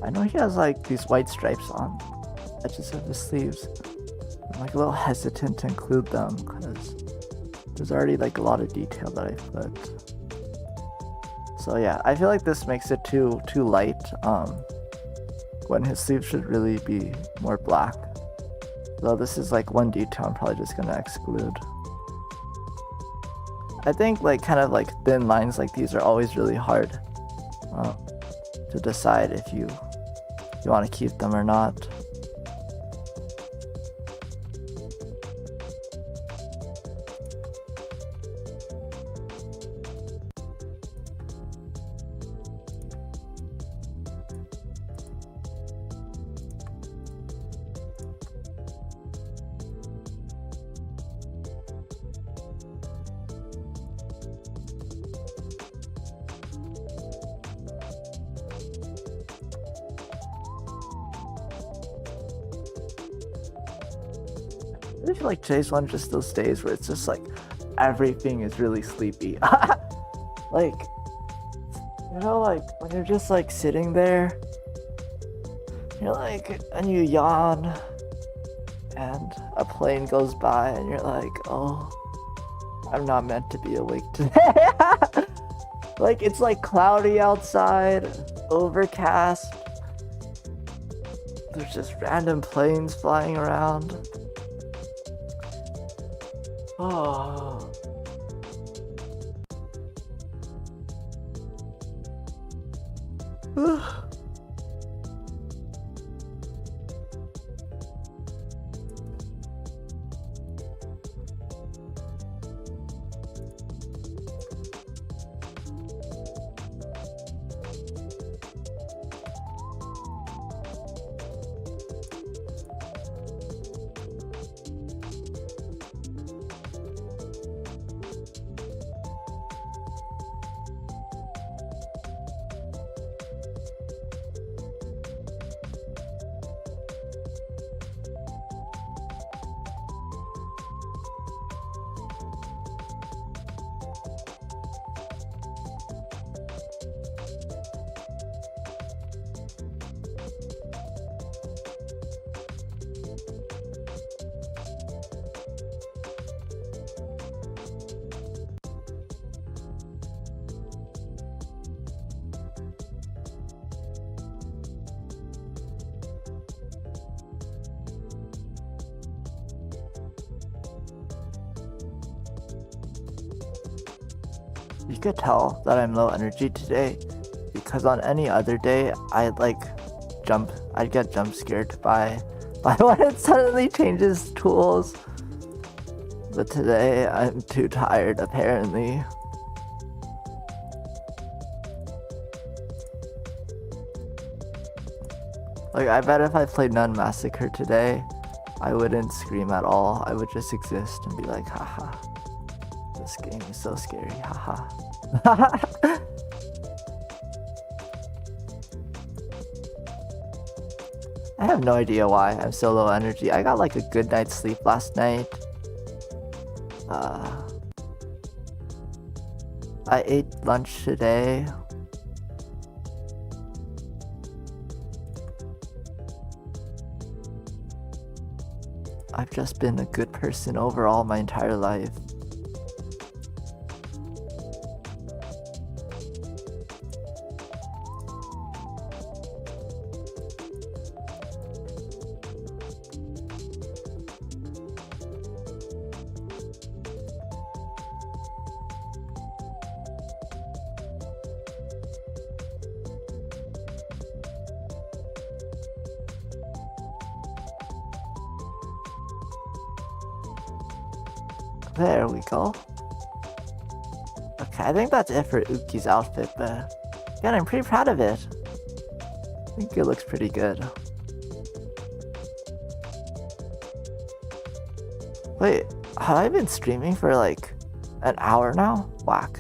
Speaker 1: I know he has like these white stripes on the edges of his sleeves. I'm like a little hesitant to include them because there's already like a lot of detail that I put. So yeah, I feel like this makes it too light when his sleeves should really be more black. So this is like one detail I'm probably just gonna exclude. I think like kind of like thin lines like these are always really hard to decide if you want to keep them or not. I feel like today's one just those days where it's just like everything is really sleepy. Like, you know, like when you're just like sitting there, you're like, and you yawn, and a plane goes by, and you're like, oh, I'm not meant to be awake today. Like, it's like cloudy outside, overcast. There's just random planes flying around. Oh. You could tell that I'm low energy today because on any other day I'd get jump scared by when it suddenly changes tools. But today I'm too tired apparently. Like, I bet if I played Nun Massacre today, I wouldn't scream at all. I would just exist and be like, haha. This game is so scary, haha. I have no idea why I'm so low energy. I got like a good night's sleep last night. I ate lunch today. I've just been a good person overall my entire life. There we go. Okay, I think that's it for Uki's outfit, but again, I'm pretty proud of it. I think it looks pretty good. Wait, have I been streaming for like an hour now? Whack.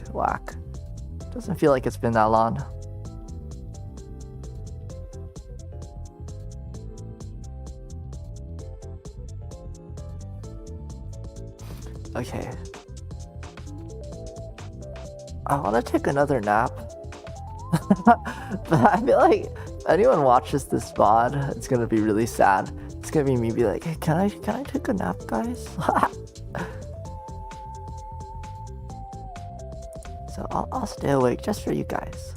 Speaker 1: Doesn't feel like it's been that long. Okay. I want to take another nap. But I feel like if anyone watches this VOD, it's gonna be really sad. It's gonna be me be like, hey, can I take a nap, guys? So I'll stay awake just for you guys.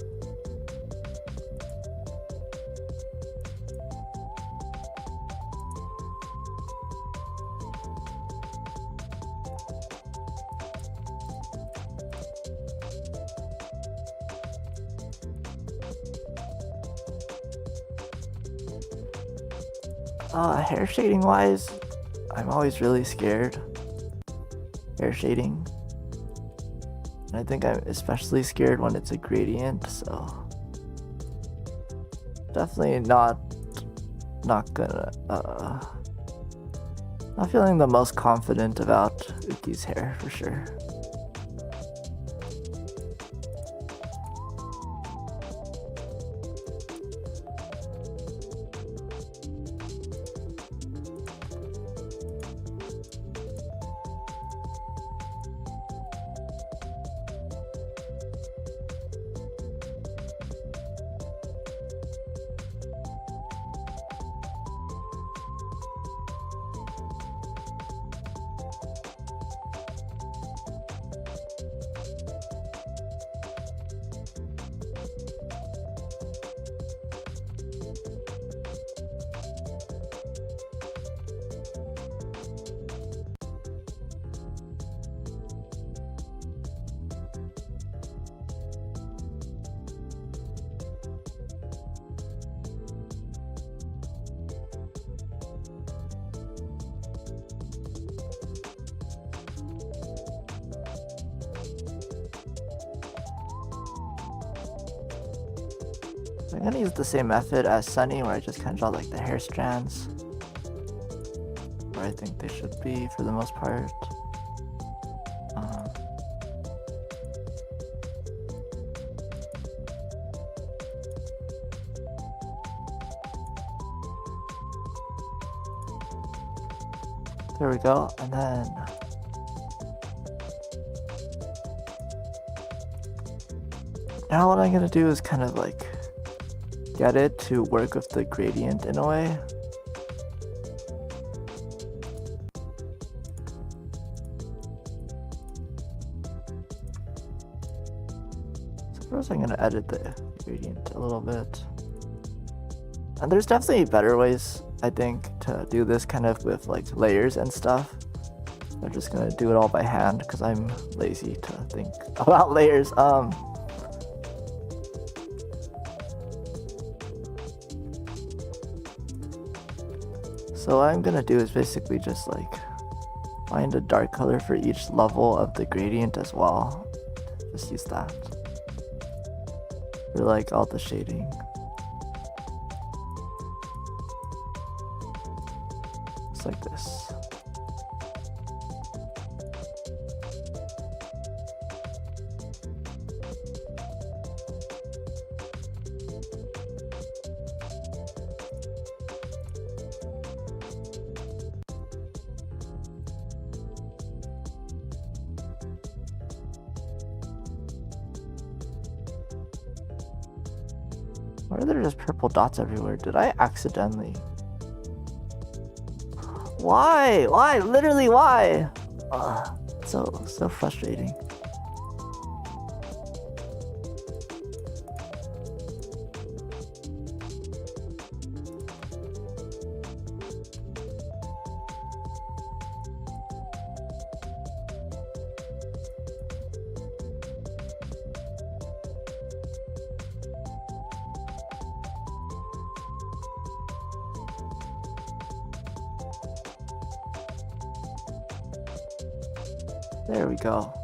Speaker 1: Hair shading wise, I'm always really scared. Hair shading. And I think I'm especially scared when it's a gradient, so definitely not gonna not feeling the most confident about Uki's hair for sure. So I'm gonna use the same method as Sunny, where I just kind of draw like the hair strands where I think they should be for the most part. There we go, and then now what I'm gonna do is kind of like get it to work with the gradient in a way. So first I'm gonna edit the gradient a little bit. And there's definitely better ways, I think, to do this kind of with like layers and stuff. I'm just gonna do it all by hand because I'm lazy to think about layers. So what I'm gonna do is basically just like find a dark color for each level of the gradient as well. Just use that for like all the shading. Just like this. Why are there just purple dots everywhere? Did I accidentally? Why? Why? Literally, why? So frustrating. There we go.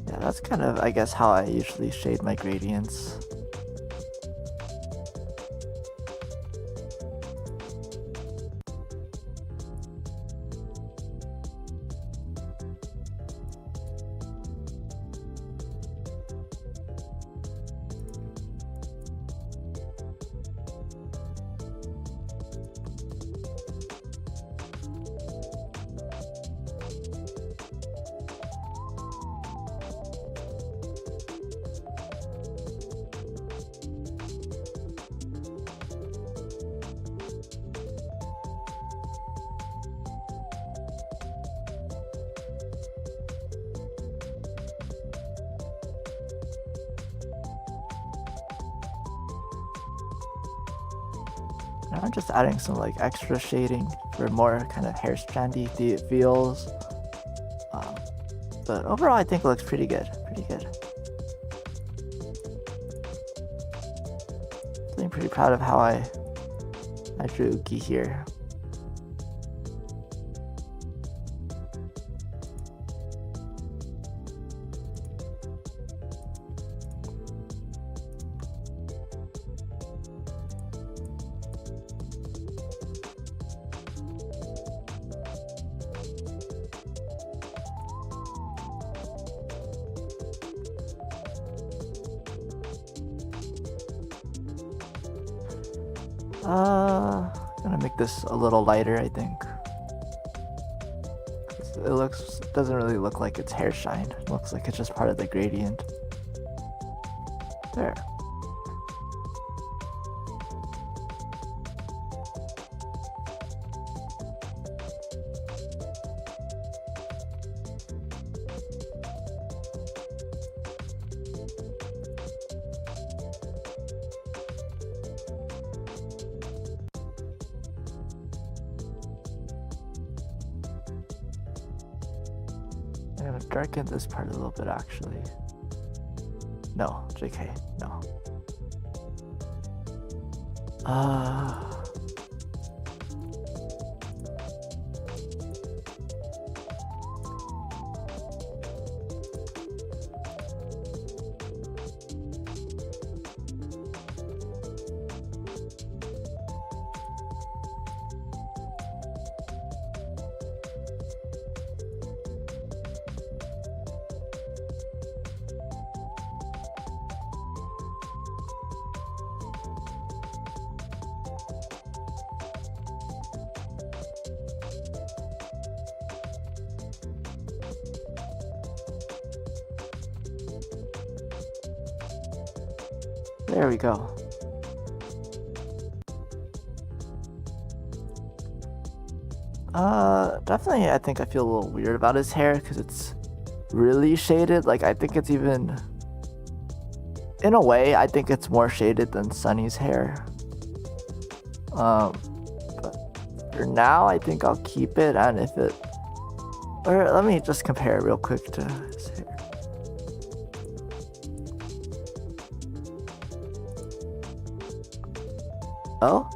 Speaker 1: Yeah, that's kind of, I guess, how I usually shade my gradients. I'm just adding some like extra shading for more kind of hair strandy feels. But overall I think it looks pretty good. I'm pretty proud of how I drew Uki here. Gonna make this a little lighter, I think. It doesn't really look like it's hair shine. It looks like it's just part of the gradient. There. I'm gonna darken this part a little bit actually. No, JK, no. There we go. Definitely I think I feel a little weird about his hair because it's really shaded. Like, I think it's even... In a way, I think it's more shaded than Sunny's hair. But for now, I think I'll keep it, and if it... Or let me just compare it real quick to his hair. Oh?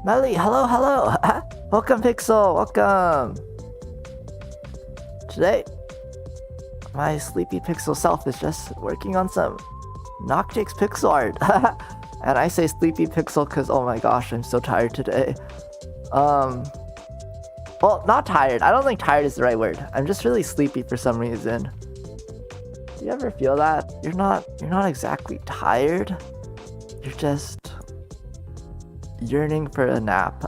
Speaker 1: Melly, hello! Welcome, Pixel, welcome! Today, my sleepy Pixel self is just working on some Noctyx pixel art. And I say sleepy Pixel because, oh my gosh, I'm so tired today. Well, not tired. I don't think tired is the right word. I'm just really sleepy for some reason. Do you ever feel that? You're not exactly tired. You're just yearning for a nap.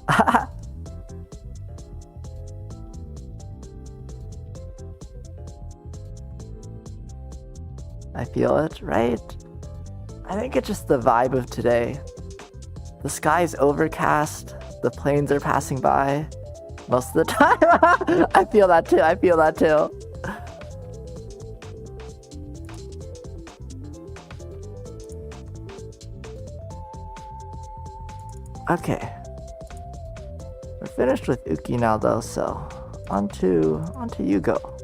Speaker 1: I feel it, right? I think it's just the vibe of today. The sky's overcast, the planes are passing by most of the time. I feel that too. Okay. We're finished with Uki now though, so on to Yugo.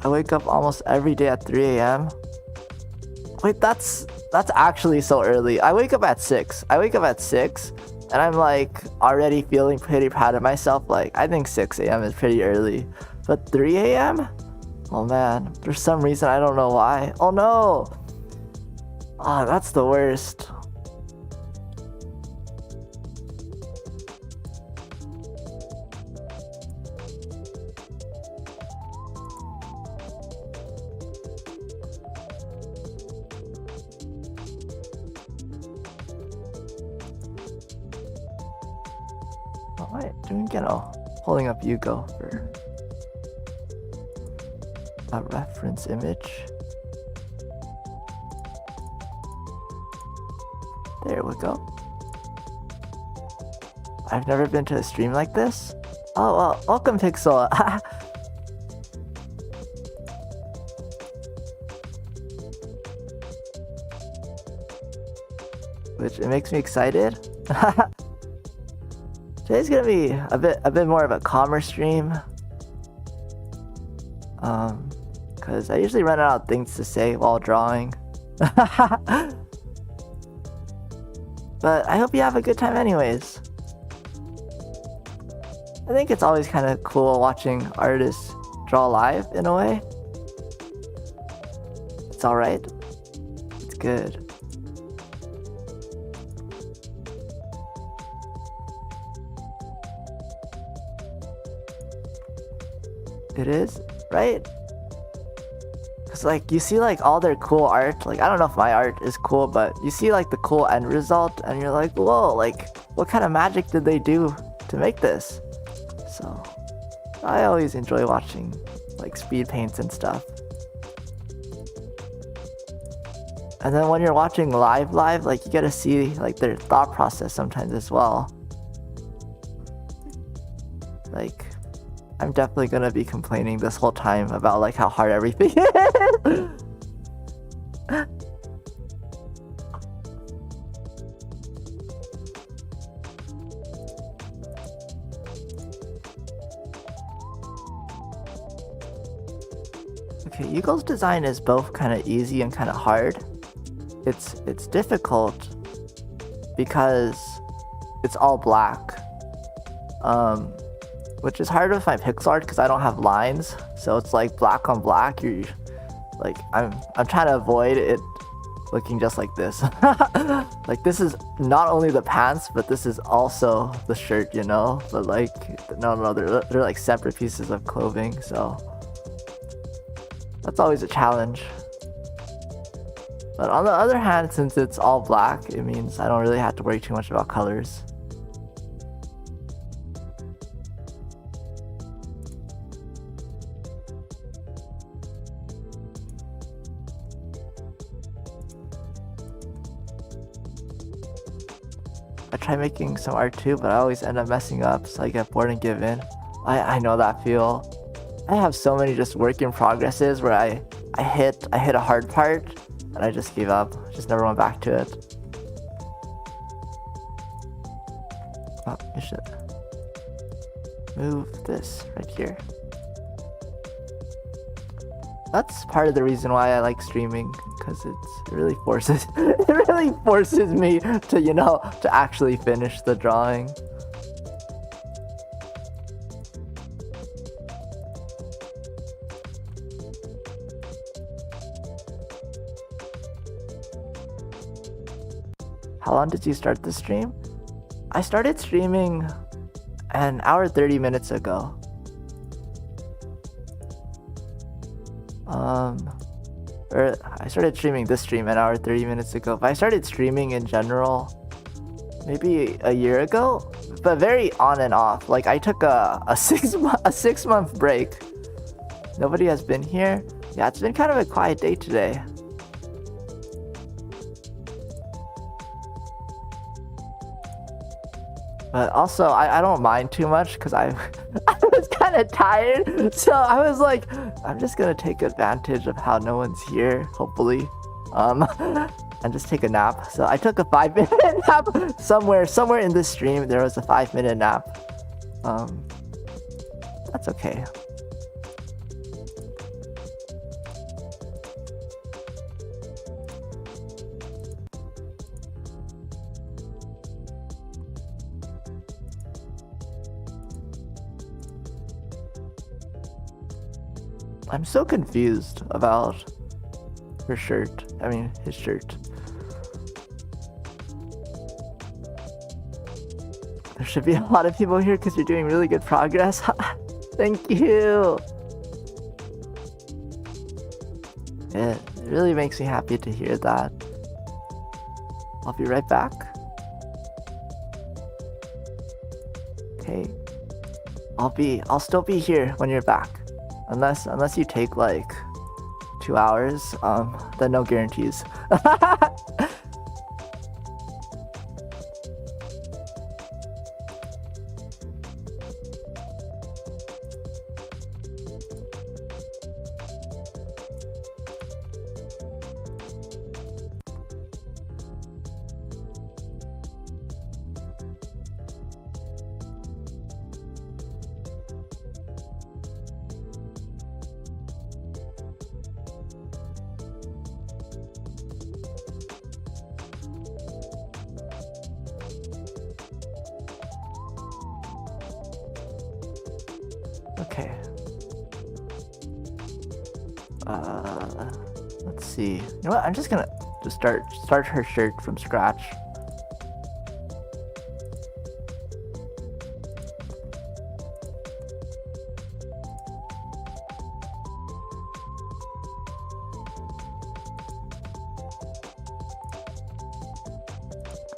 Speaker 1: I wake up almost every day at 3 a.m. Wait, that's actually so early. I wake up at 6. And I'm like already feeling pretty proud of myself. Like, I think 6 a.m. is pretty early. But 3 a.m.? Oh man, for some reason I don't know why. Oh no! Oh, that's the worst. Alright, doing holding up Yugo for a reference image. There we go. I've never been to a stream like this. Oh, well, welcome Pixel. Which it makes me excited. Today's gonna be a bit more of a calmer stream. Cause I usually run out of things to say while drawing. But I hope you have a good time anyways. I think it's always kind of cool watching artists draw live in a way. It's alright. It's good. It is, right? Cause like you see like all their cool art, like I don't know if my art is cool, but you see like the cool end result and you're like, whoa, like what kind of magic did they do to make this? So I always enjoy watching like speed paints and stuff. And then when you're watching live, like you get to see like their thought process sometimes as well. Like, I'm definitely gonna be complaining this whole time about like how hard everything is. Okay, Yugo's design is both kind of easy and kind of hard. It's difficult because it's all black. Which is hard with my pixel art because I don't have lines, so it's like black on black. You're like I'm trying to avoid it looking just like this. Like this is not only the pants, but this is also the shirt, you know. But like no, they're like separate pieces of clothing, so that's always a challenge. But on the other hand, since it's all black, it means I don't really have to worry too much about colors. I try making some art too, but I always end up messing up, so I get bored and give in. I know that feel. I have so many just work in progresses where I hit a hard part and I just gave up. Just never went back to it. Oh, I should move this right here. That's part of the reason why I like streaming, because it really forces me to, you know, to actually finish the drawing. How long did you start the stream? I started streaming an hour 30 minutes ago. Or I started streaming this stream an hour 30 minutes ago, but I started streaming in general maybe a year ago, but very on and off. Like I took a 6-month break. Nobody has been here. Yeah, it's been kind of a quiet day today. But also, I don't mind too much because I was kind of tired. So I was like, I'm just going to take advantage of how no one's here, hopefully. And just take a nap. So I took a 5-minute nap somewhere in this stream. There was a 5-minute nap. That's okay. I'm so confused about her shirt. I mean, his shirt. There should be a lot of people here because you're doing really good progress. Thank you. It really makes me happy to hear that. I'll be right back. Okay. I'll still be here when you're back. Unless you take like 2 hours, then no guarantees. Okay. Let's see. You know what? I'm just gonna just start her shirt from scratch.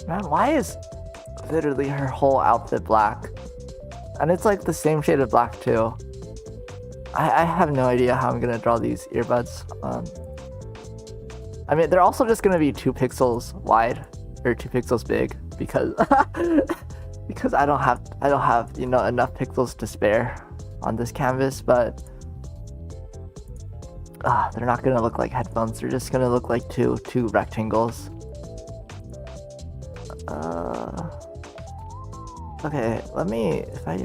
Speaker 1: Man, why is literally her whole outfit black? And it's like the same shade of black too. I have no idea how I'm gonna draw these earbuds. I mean, they're also just gonna be 2 pixels wide or 2 pixels big because because I don't have you know enough pixels to spare on this canvas. But they're not gonna look like headphones. They're just gonna look like two rectangles. Okay, let me, if I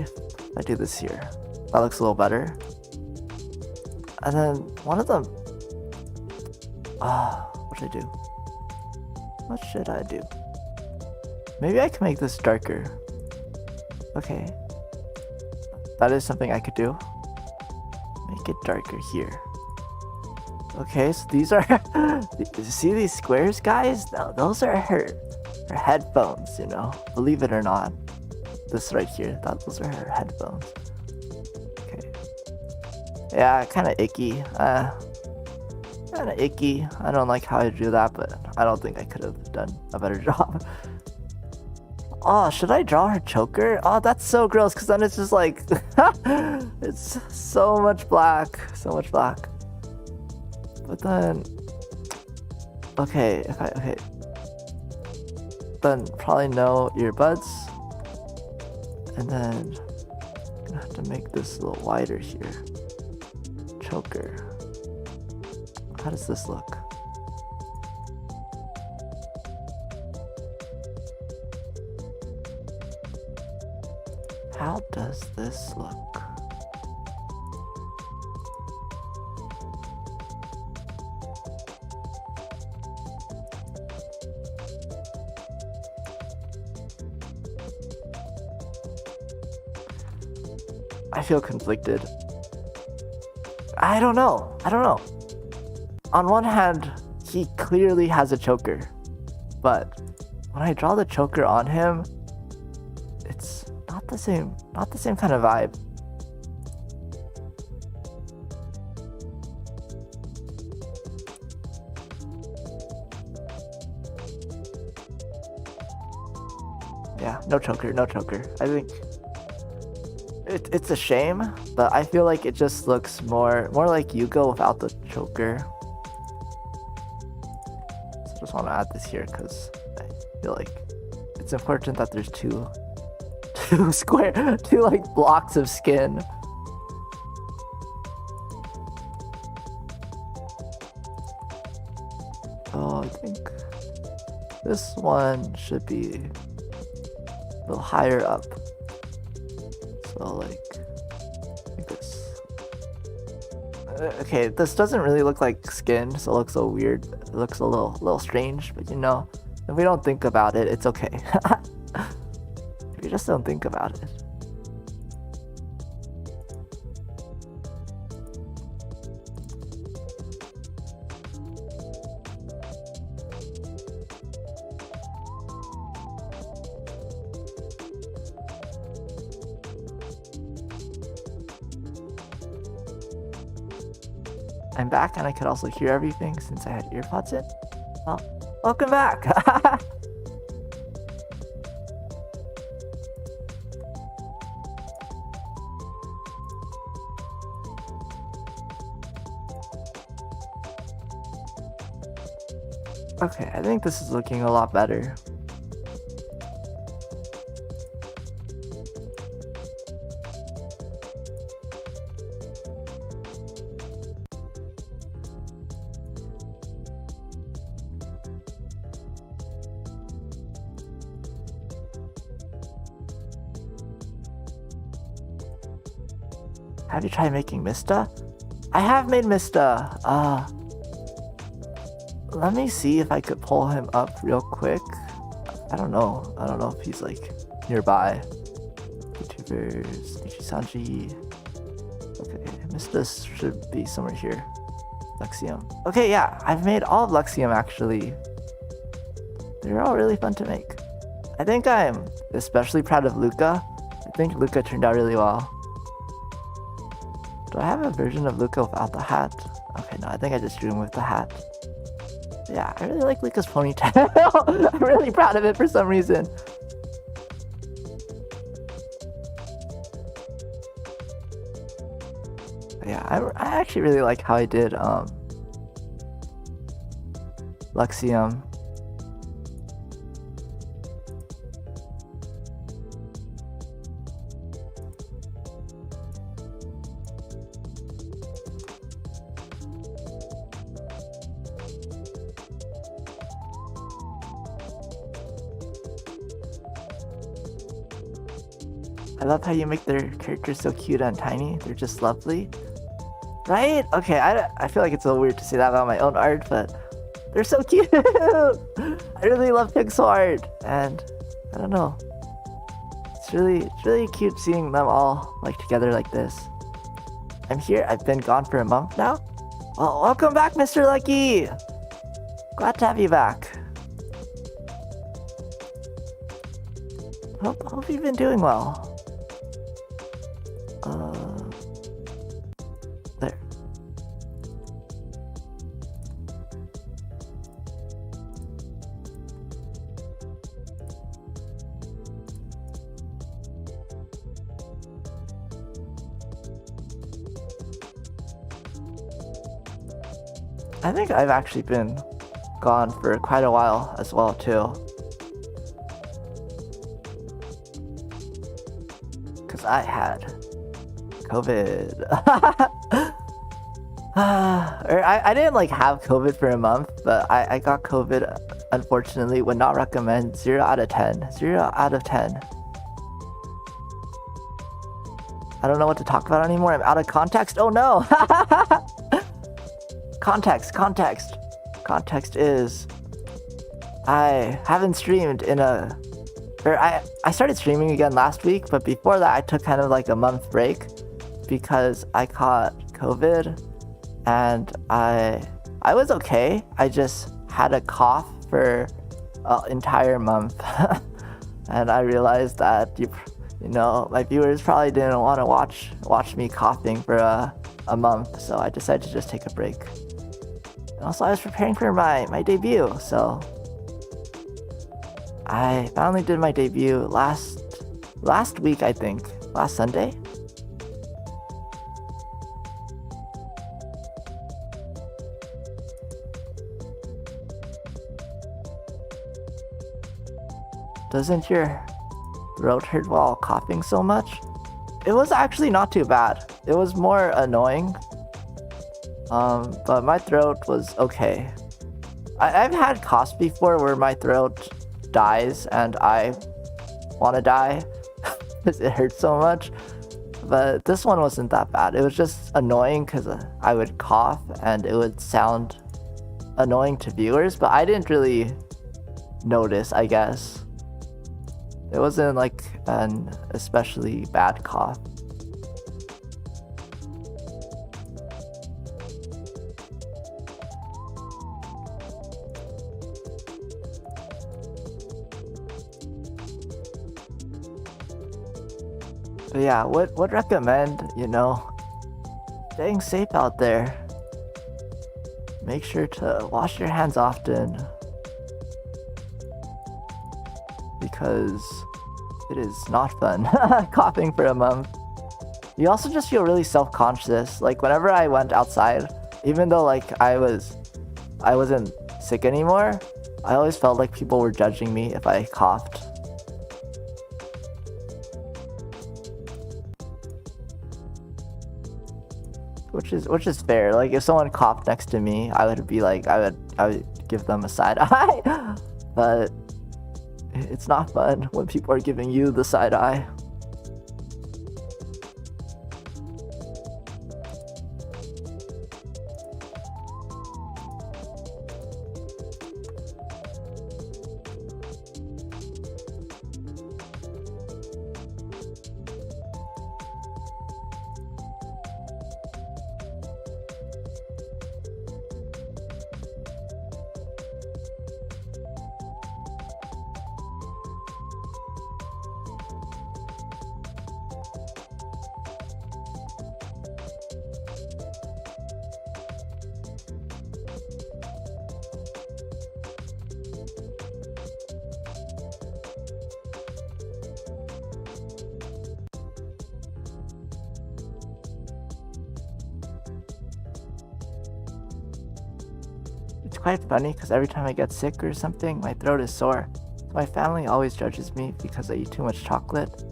Speaker 1: do this here, that looks a little better. And then one of them, what should I do? What should I do? Maybe I can make this darker. Okay, that is something I could do. Make it darker here. Okay, so these are, see these squares, guys? No, those are her headphones, you know, believe it or not. This right here, those are her headphones. Okay. Yeah, kind of icky. Kind of icky. I don't like how I drew that, but I don't think I could have done a better job. Oh, should I draw her choker? Oh, that's so gross, because then it's just like, it's so much black. So much black. But then, okay. then probably no earbuds. And then I'm gonna have to make this a little wider here. Choker. How does this look? How does this look? I feel conflicted. I don't know. On one hand, he clearly has a choker, but when I draw the choker on him, it's not the same kind of vibe. Yeah, no choker. I think it's a shame, but I feel like it just looks more like Yugo without the choker. So I just want to add this here because I feel like it's important that there's two like blocks of skin. Oh, I think this one should be a little higher up. So like this. Okay, this doesn't really look like skin, so it looks so weird. It looks a little strange, but you know, if we don't think about it, it's okay. If you just don't think about it. I'm back and I could also hear everything since I had earpods in. Well, welcome back! Okay, I think this is looking a lot better. Have you tried making Mista? I have made Mista. Let me see if I could pull him up real quick. I don't know if he's like nearby. YouTubers, Nijisanji. Okay, Mista should be somewhere here. Lexium. Okay, yeah, I've made all of Lexium actually. They're all really fun to make. I think I'm especially proud of Luca. I think Luca turned out really well. Do I have a version of Luca without the hat? Okay, no, I think I just drew him with the hat. Yeah, I really like Luca's ponytail. I'm really proud of it for some reason. But yeah, I actually really like how I did Lexium. I love how you make their characters so cute and tiny. They're just lovely. Right? Okay, I feel like it's a little weird to say that about my own art, but they're so cute! I really love pixel art, and I don't know. It's really cute seeing them all like together like this. I'm here, I've been gone for a month now. Well, welcome back, Mr. Lucky! Glad to have you back. Hope you've been doing well. There. I think I've actually been gone for quite a while as well too. because I had COVID. Or I didn't like have COVID for a month, but I got COVID. Unfortunately, would not recommend. 0 out of 10. 0 out of 10. I don't know what to talk about anymore. I'm out of context. Oh no! Context. Context is I haven't streamed in a... Or I started streaming again last week, but before that I took kind of like a month break because I caught COVID and I was okay. I just had a cough for an entire month. And I realized that you know, my viewers probably didn't want to watch me coughing for a month, so I decided to just take a break. And also I was preparing for my debut, so I finally did my debut last week, I think. Last Sunday? Doesn't your throat hurt while coughing so much? It was actually not too bad. It was more annoying. But my throat was okay. I've had coughs before where my throat dies and I want to die because it hurts so much. But this one wasn't that bad. It was just annoying because I would cough and it would sound annoying to viewers, but I didn't really notice, I guess. It wasn't like an especially bad cough. But yeah, would recommend, you know, staying safe out there. Make sure to wash your hands often, because it is not fun coughing for a month. You also just feel really self-conscious. Like whenever I went outside, even though like I wasn't sick anymore, I always felt like people were judging me if I coughed. Which is fair. Like if someone coughed next to me, I would be like, I would give them a side eye. But it's not fun when people are giving you the side eye. It's quite funny because every time I get sick or something, my throat is sore. My family always judges me because I eat too much chocolate.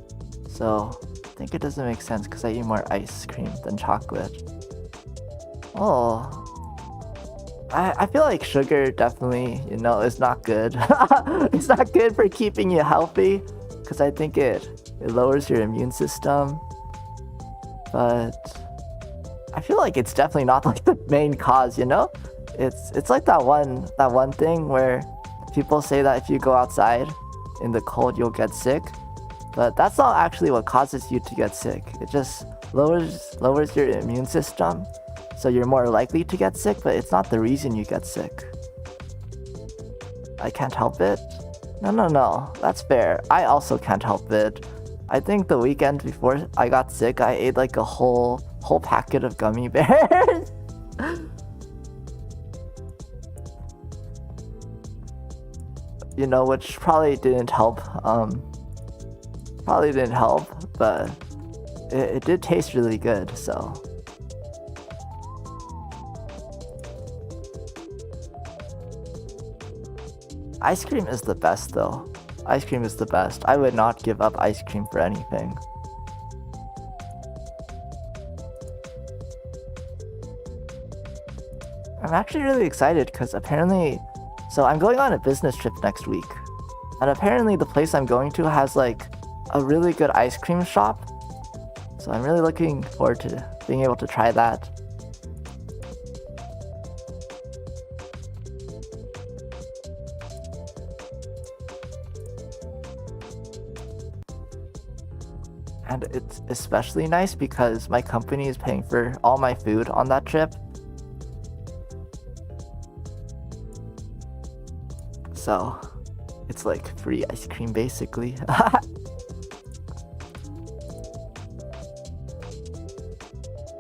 Speaker 1: So I think it doesn't make sense because I eat more ice cream than chocolate. Oh, I feel like sugar definitely, you know, is not good. It's not good for keeping you healthy because I think it lowers your immune system. But I feel like it's definitely not like the main cause, you know? It's like that one thing where people say that if you go outside in the cold you'll get sick, but that's not actually what causes you to get sick. It just lowers your immune system, so you're more likely to get sick, but it's not the reason you get sick. I can't help it? No, that's fair. I also can't help it. I think the weekend before I got sick, I ate like a whole packet of gummy bears. You know, which probably didn't help. But it did taste really good, so. Ice cream is the best though. Ice cream is the best. I would not give up ice cream for anything. I'm actually really excited because apparently, so I'm going on a business trip next week, and apparently the place I'm going to has like a really good ice cream shop. So I'm really looking forward to being able to try that. And it's especially nice because my company is paying for all my food on that trip. So it's like free ice cream basically.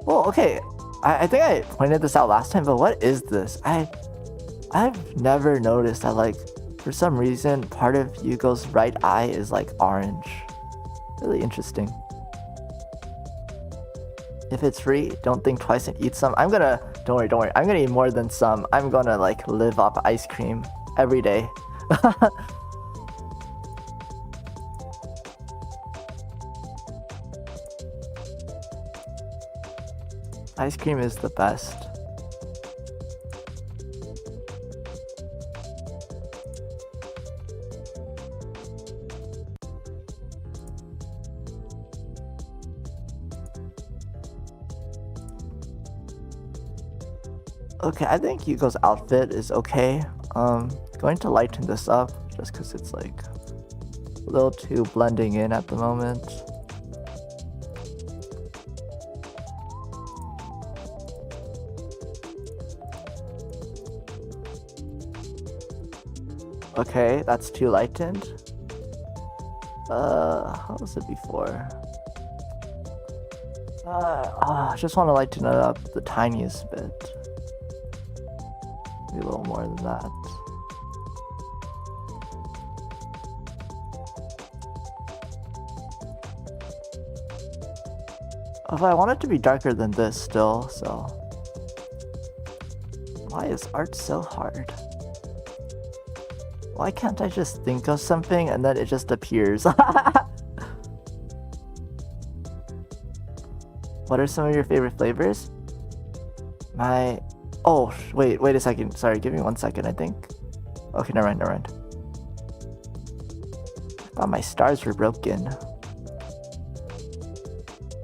Speaker 1: Well, okay, I think I pointed this out last time, but what is this? I've never noticed that, like, for some reason part of Yugo's right eye is like orange. Really interesting. If it's free, don't think twice and eat some. Don't worry, I'm gonna eat more than some. I'm gonna like live off ice cream every day. Ice cream is the best. Okay, I think Yugo's outfit is okay. Going to lighten this up just because it's like a little too blending in at the moment. Okay, that's too lightened. How was it before? I just want to lighten it up the tiniest bit. Maybe a little more than that. Although I want it to be darker than this still, so... Why is art so hard? Why can't I just think of something and then it just appears? What are some of your favorite flavors? Oh, wait a second. Sorry, give me 1 second, I think. Okay, never mind. I thought my stars were broken.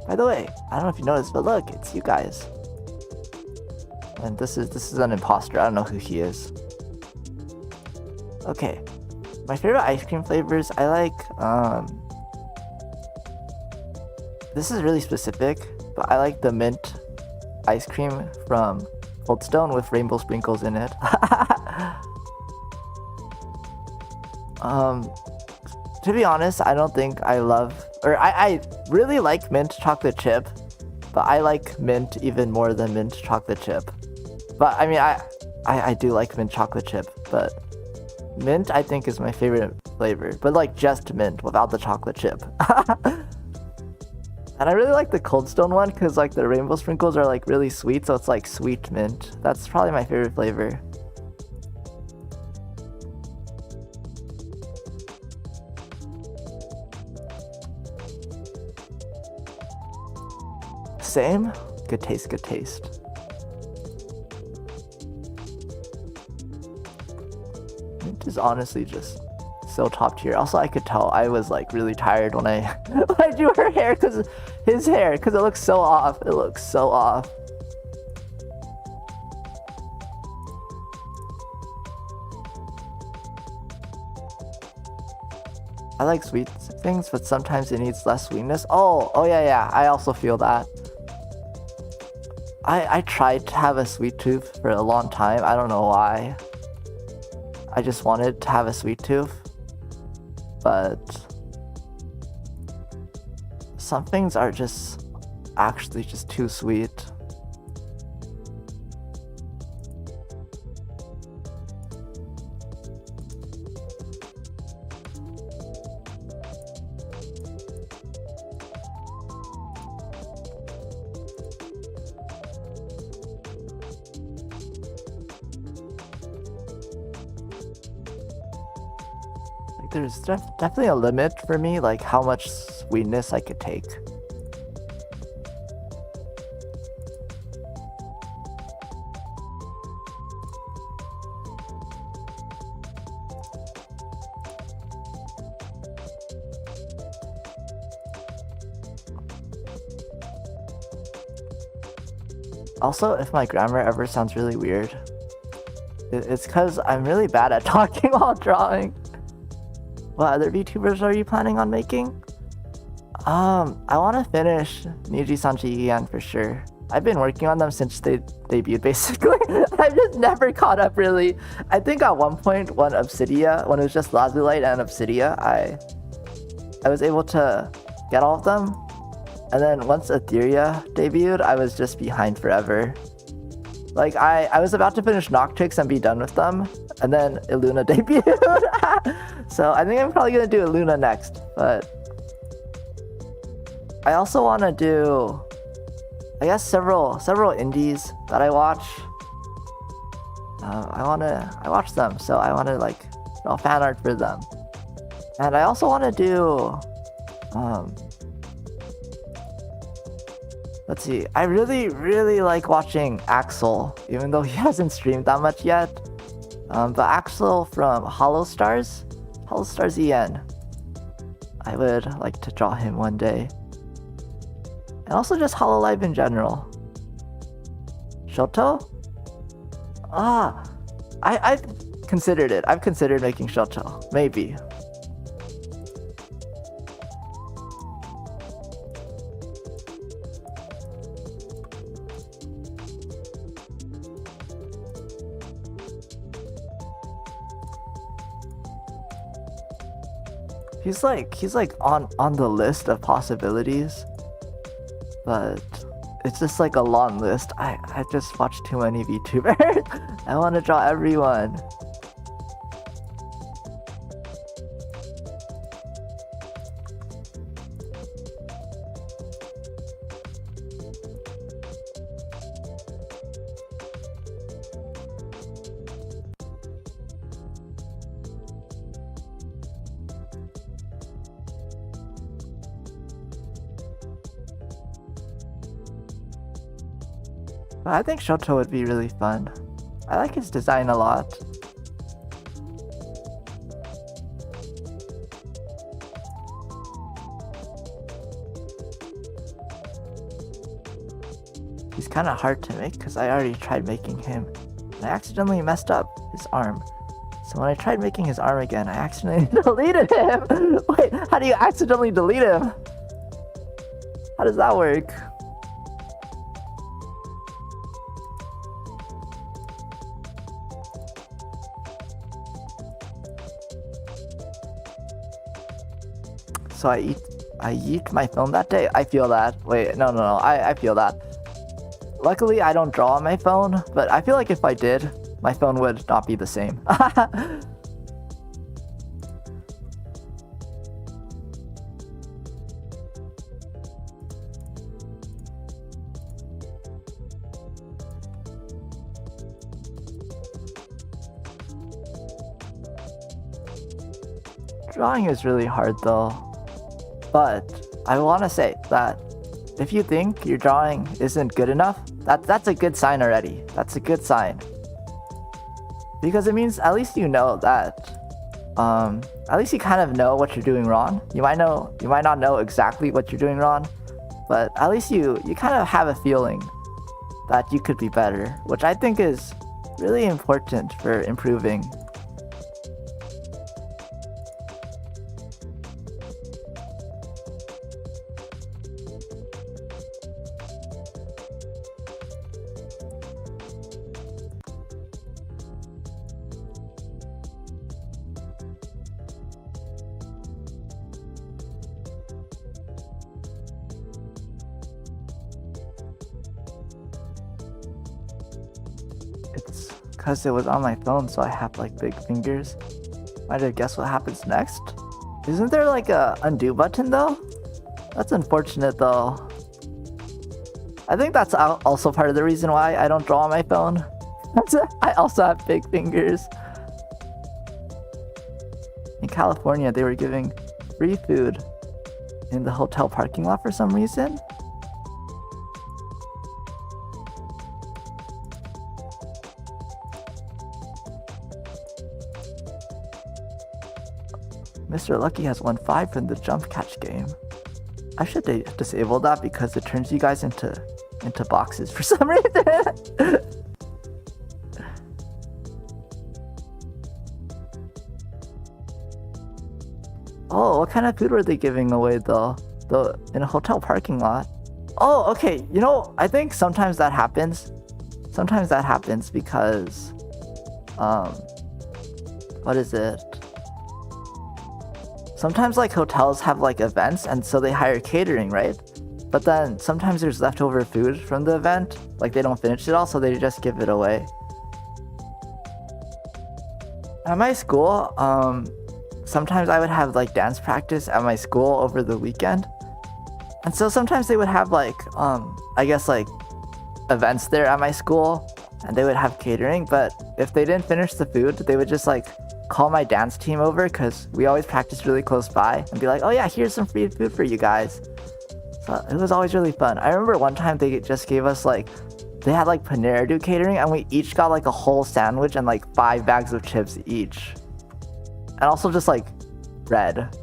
Speaker 1: By the way, I don't know if you noticed, but look, it's you guys. And this is an imposter. I don't know who he is. Okay, my favorite ice cream flavors, I like, this is really specific, but I like the mint ice cream from Cold Stone with rainbow sprinkles in it. To be honest, I don't think I really like mint chocolate chip, but I like mint even more than mint chocolate chip. But I mean, I do like mint chocolate chip, but mint I think is my favorite flavor, but like just mint without the chocolate chip. And I really like the Cold Stone one because like the rainbow sprinkles are like really sweet, so it's like sweet mint. That's probably my favorite flavor. Same? Good taste, good taste. Mint is honestly just so top tier. Also, I could tell I was like really tired when I drew her hair because it looks so off. It looks so off. I like sweet things, but sometimes it needs less sweetness. Oh yeah, I also feel that. I tried to have a sweet tooth for a long time. I don't know why. I just wanted to have a sweet tooth. But some things are just actually just too sweet. There's definitely a limit for me, like how much sweetness I could take. Also, if my grammar ever sounds really weird, it's because I'm really bad at talking while drawing. What other VTubers are you planning on making? I want to finish Nijisanji for sure. I've been working on them since they debuted, basically. I've just never caught up, really. I think at one point, when it was just Lazulite and Obsidia, I was able to get all of them. And then once Etheria debuted, I was just behind forever. Like, I was about to finish Noctyx and be done with them, and then Illuna debuted. So I think I'm probably gonna do Illuna next, but I also want to do, I guess, several indies that I watch. I watch them, so I want to like draw fan art for them. And I also want to do, let's see, I really like watching Axel, even though he hasn't streamed that much yet. But Axel from Hollow Stars EN, I would like to draw him one day. And also just Hololive in general. Shoto? I've considered it. I've considered making Shoto. Maybe. He's like on the list of possibilities. But it's just like a long list. I just watched too many VTubers. I want to draw everyone. But I think Shoto would be really fun. I like his design a lot. He's kind of hard to make because I already tried making him. I accidentally messed up his arm. So when I tried making his arm again, I accidentally deleted him. Wait, how do you accidentally delete him? How does that work? So I yeet my phone that day? I feel that. Wait, no, I feel that. Luckily, I don't draw on my phone, but I feel like if I did, my phone would not be the same. Drawing is really hard though. But I want to say that if you think your drawing isn't good enough, that's a good sign already. That's a good sign. Because it means at least you know that, at least you kind of know what you're doing wrong. You might not know exactly what you're doing wrong, but at least you kind of have a feeling that you could be better, which I think is really important for improving. It's because it was on my phone, so I have like big fingers. Might have guessed what happens next? Isn't there like a undo button though? That's unfortunate though. I think that's also part of the reason why I don't draw on my phone. I also have big fingers. In California, they were giving free food in the hotel parking lot for some reason. Mr. Lucky has won 5 from the jump catch game. I should disable that because it turns you guys into into boxes for some reason. Oh, what kind of food were they giving away though? In a hotel parking lot. Oh, okay. You know, I think sometimes that happens. Sometimes that happens because, what is it? Sometimes like hotels have like events and so they hire catering, right? But then sometimes there's leftover food from the event. Like they don't finish it all, so they just give it away. At my school, sometimes I would have like dance practice at my school over the weekend. And so sometimes they would have like, I guess like events there at my school and they would have catering. But if they didn't finish the food, they would just like call my dance team over because we always practiced really close by and be like, oh yeah, here's some free food for you guys. So it was always really fun. I remember one time they just gave us like, they had like Panera catering and we each got like a whole sandwich and like 5 bags of chips each. And also just like bread.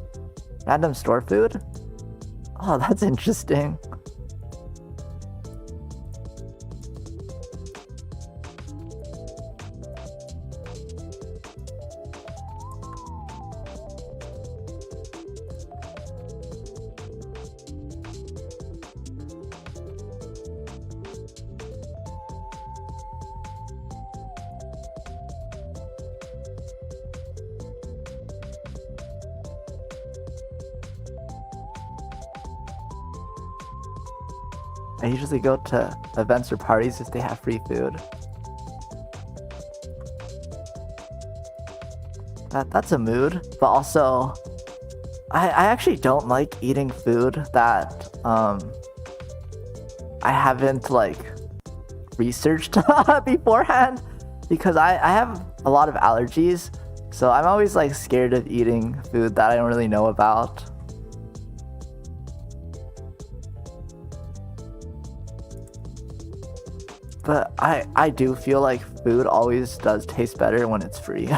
Speaker 1: Random store food? Oh, that's interesting. I usually go to events or parties if they have free food. That's a mood, but also I actually don't like eating food that I haven't like researched beforehand because I have a lot of allergies, so I'm always like scared of eating food that I don't really know about. But I do feel like food always does taste better when it's free.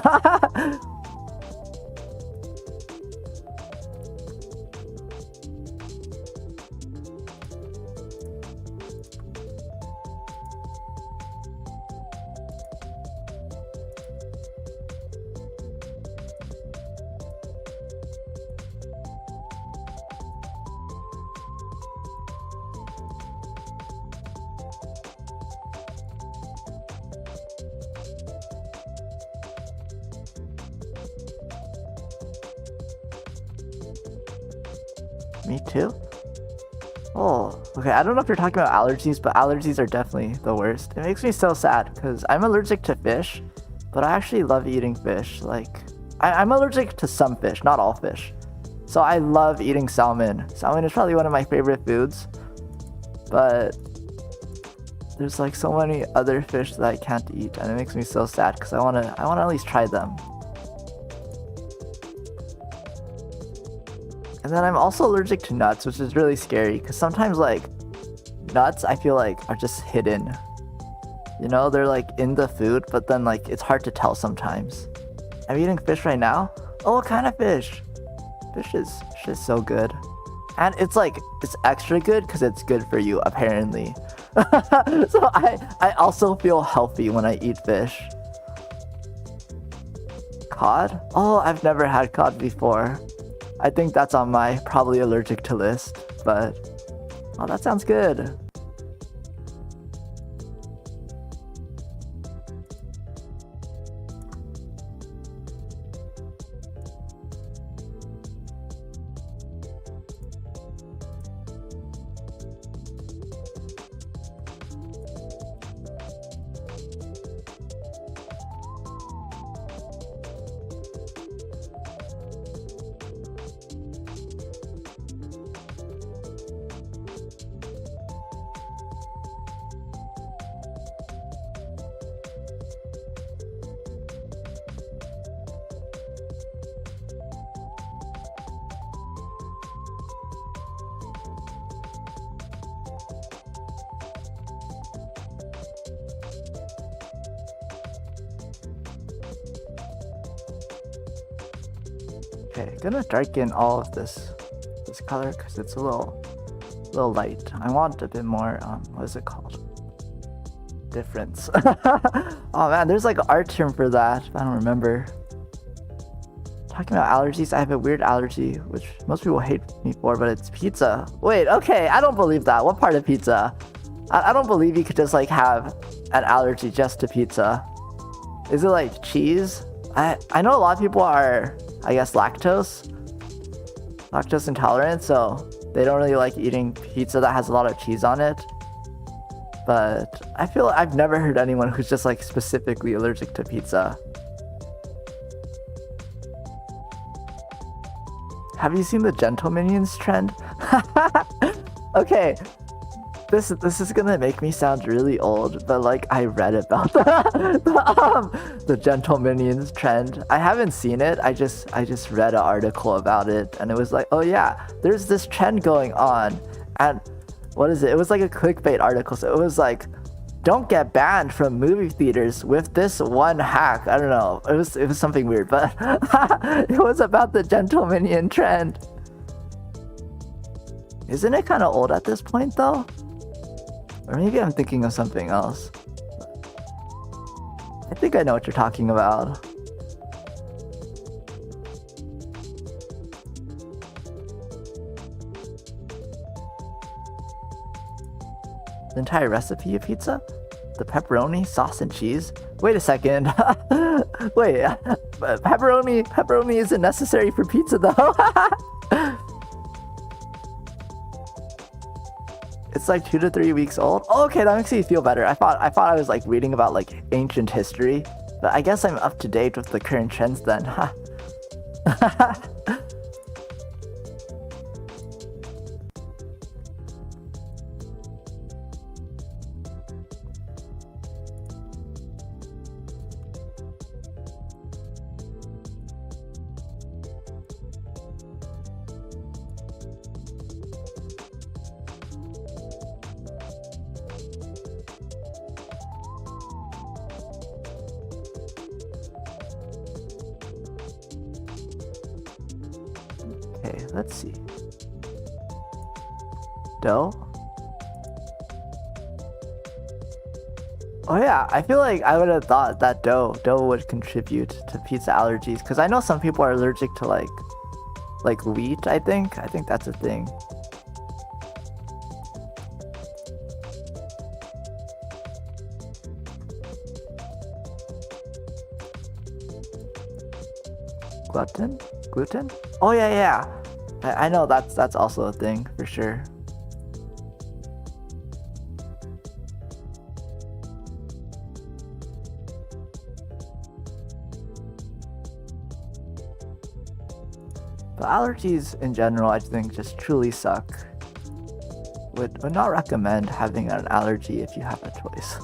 Speaker 1: Me too? Oh, okay, I don't know if you're talking about allergies, but allergies are definitely the worst. It makes me so sad because I'm allergic to fish, but I actually love eating fish. Like, I'm allergic to some fish, not all fish. So I love eating salmon. Salmon is probably one of my favorite foods, but there's like so many other fish that I can't eat, and it makes me so sad because I wanna at least try them. And then I'm also allergic to nuts, which is really scary because sometimes like nuts I feel like are just hidden. You know, they're like in the food, but then like it's hard to tell sometimes. I'm eating fish right now. Oh, what kind of fish? Fish is so good. And it's like, it's extra good because it's good for you, apparently. So I also feel healthy when I eat fish. Cod? Oh, I've never had cod before. I think that's on my probably allergic to list, but oh, that sounds good. Okay, I'm gonna darken all of this color because it's a little little light. I want a bit more, what is it called? Difference. Oh man, there's like an art term for that. I don't remember. Talking about allergies, I have a weird allergy, which most people hate me for, but it's pizza. Wait, okay, I don't believe that. What part of pizza? I don't believe you could just like have an allergy just to pizza. Is it like cheese? I know a lot of people are, I guess, lactose intolerant, so they don't really like eating pizza that has a lot of cheese on it. But I feel I've never heard anyone who's just like specifically allergic to pizza. Have you seen the Gentle Minions trend? Okay, this is gonna make me sound really old, but like I read about the Gentle Minions trend. I haven't seen it. I just read an article about it, and it was like, oh yeah, there's this trend going on, and what is it? It was like a clickbait article. So it was like, don't get banned from movie theaters with this one hack. I don't know. It was something weird, but it was about the Gentle Minion trend. Isn't it kind of old at this point though? Or maybe I'm thinking of something else. I think I know what you're talking about. The entire recipe of pizza? The pepperoni, sauce, and cheese? Wait a second. Wait, pepperoni isn't necessary for pizza though. It's like 2 to 3 weeks old. Oh, okay, that makes me feel better. I thought I was like reading about like ancient history, but I guess I'm up to date with the current trends then. Okay, let's see. Dough? Oh yeah, I feel like I would have thought that dough would contribute to pizza allergies, because I know some people are allergic to like wheat, I think that's a thing. Gluten? Oh yeah. I know that's also a thing for sure. But allergies in general, I think, just truly suck. Would not recommend having an allergy if you have a choice.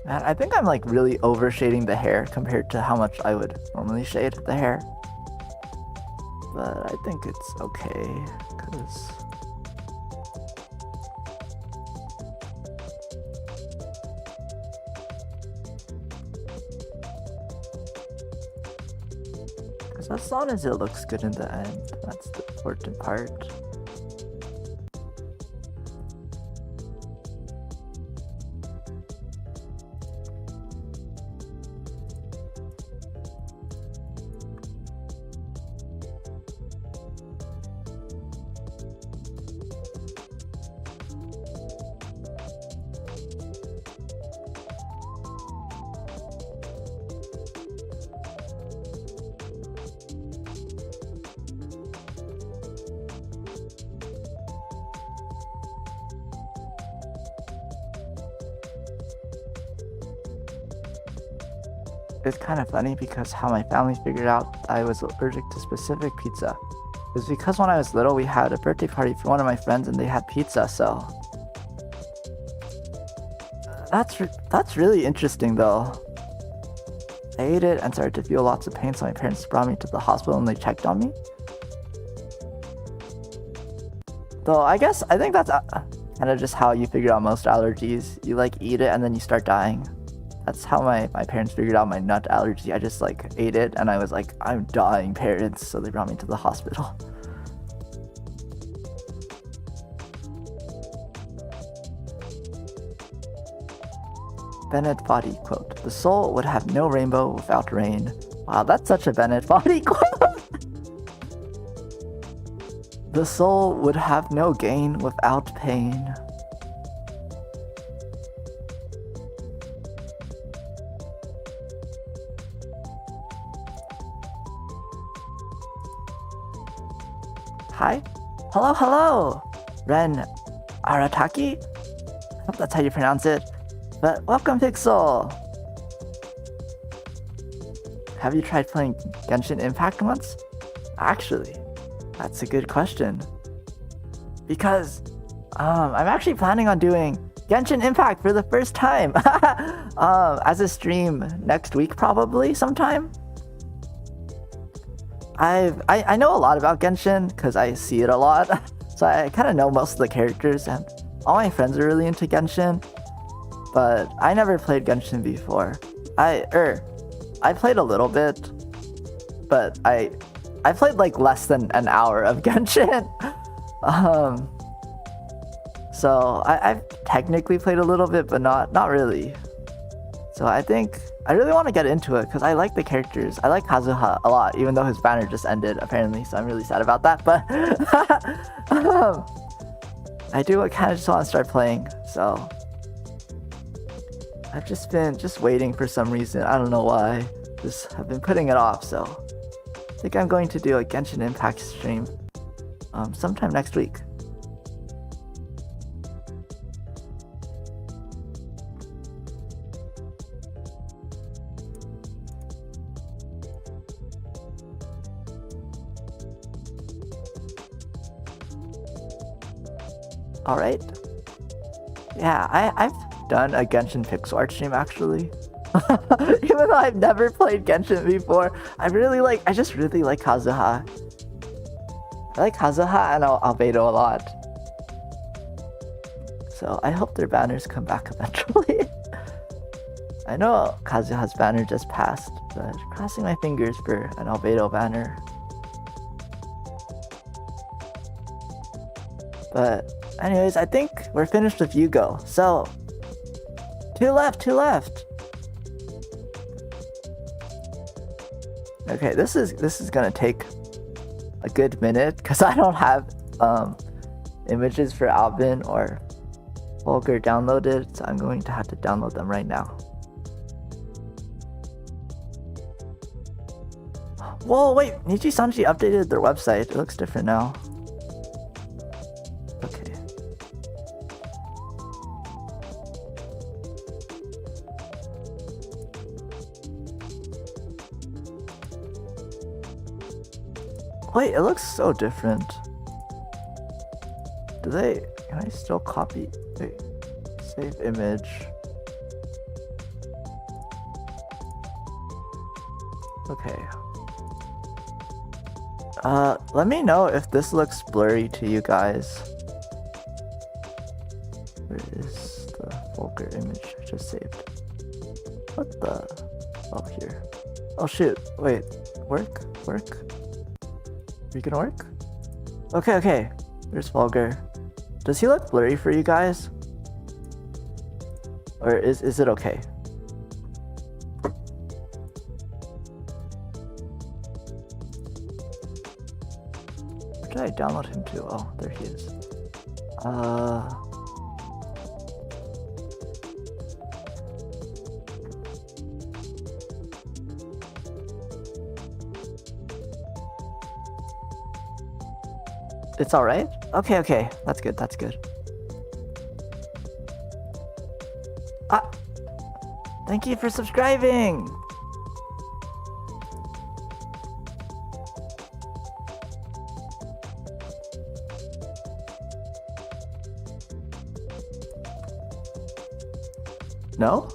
Speaker 1: Man, I think I'm like really over shading the hair compared to how much I would normally shade the hair. But I think it's okay, because as long as it looks good in the end, that's the important part. It's kind of funny because how my family figured out I was allergic to specific pizza. It was because when I was little, we had a birthday party for one of my friends and they had pizza, so that's really interesting though. I ate it and started to feel lots of pain, so my parents brought me to the hospital and they checked on me. Though I think that's kind of just how you figure out most allergies. You like eat it and then you start dying. That's how my parents figured out my nut allergy. I just like ate it and I was like, I'm dying, parents. So they brought me to the hospital. Bennett Body quote. The soul would have no rainbow without rain. Wow, that's such a Bennett Body quote. The soul would have no gain without pain. Hi? Hello! Ren Arataki? I hope that's how you pronounce it. But welcome, Pixel! Have you tried playing Genshin Impact once? Actually, that's a good question. Because I'm actually planning on doing Genshin Impact for the first time as a stream next week, probably sometime. I know a lot about Genshin because I see it a lot, so I kind of know most of the characters, and all my friends are really into Genshin. But I never played Genshin before. I played a little bit, but I played like less than an hour of Genshin. So I've technically played a little bit, but not really. So I think I really want to get into it because I like the characters. I like Kazuha a lot, even though his banner just ended apparently. So I'm really sad about that. But I do kind of just want to start playing. So I've just been waiting for some reason. I don't know why. I've been putting it off. So I think I'm going to do a Genshin Impact stream sometime next week. Alright. Yeah, I've done a Genshin pixel art stream actually. Even though I've never played Genshin before, I just really like Kazuha. I like Kazuha and Albedo a lot. So I hope their banners come back eventually. I know Kazuha's banner just passed, but crossing my fingers for an Albedo banner. But anyways, I think we're finished with Yugo. So, two left. Okay, this is gonna take a good minute because I don't have images for Albin or Vulgar downloaded, so I'm going to have to download them right now. Whoa, wait, Nijisanji updated their website. It looks different now. Okay. Wait, it looks so different. Can I still copy? Wait, save image. Okay. Let me know if this looks blurry to you guys. Where is the Vulgar image I just saved? What the? Oh, here. Oh shoot, wait. Work? Are you gonna work? Okay. There's Vulgar. Does he look blurry for you guys? Or is it okay? Where did I download him to? Oh, there he is. It's alright? Okay. That's good. Ah! Thank you for subscribing! No?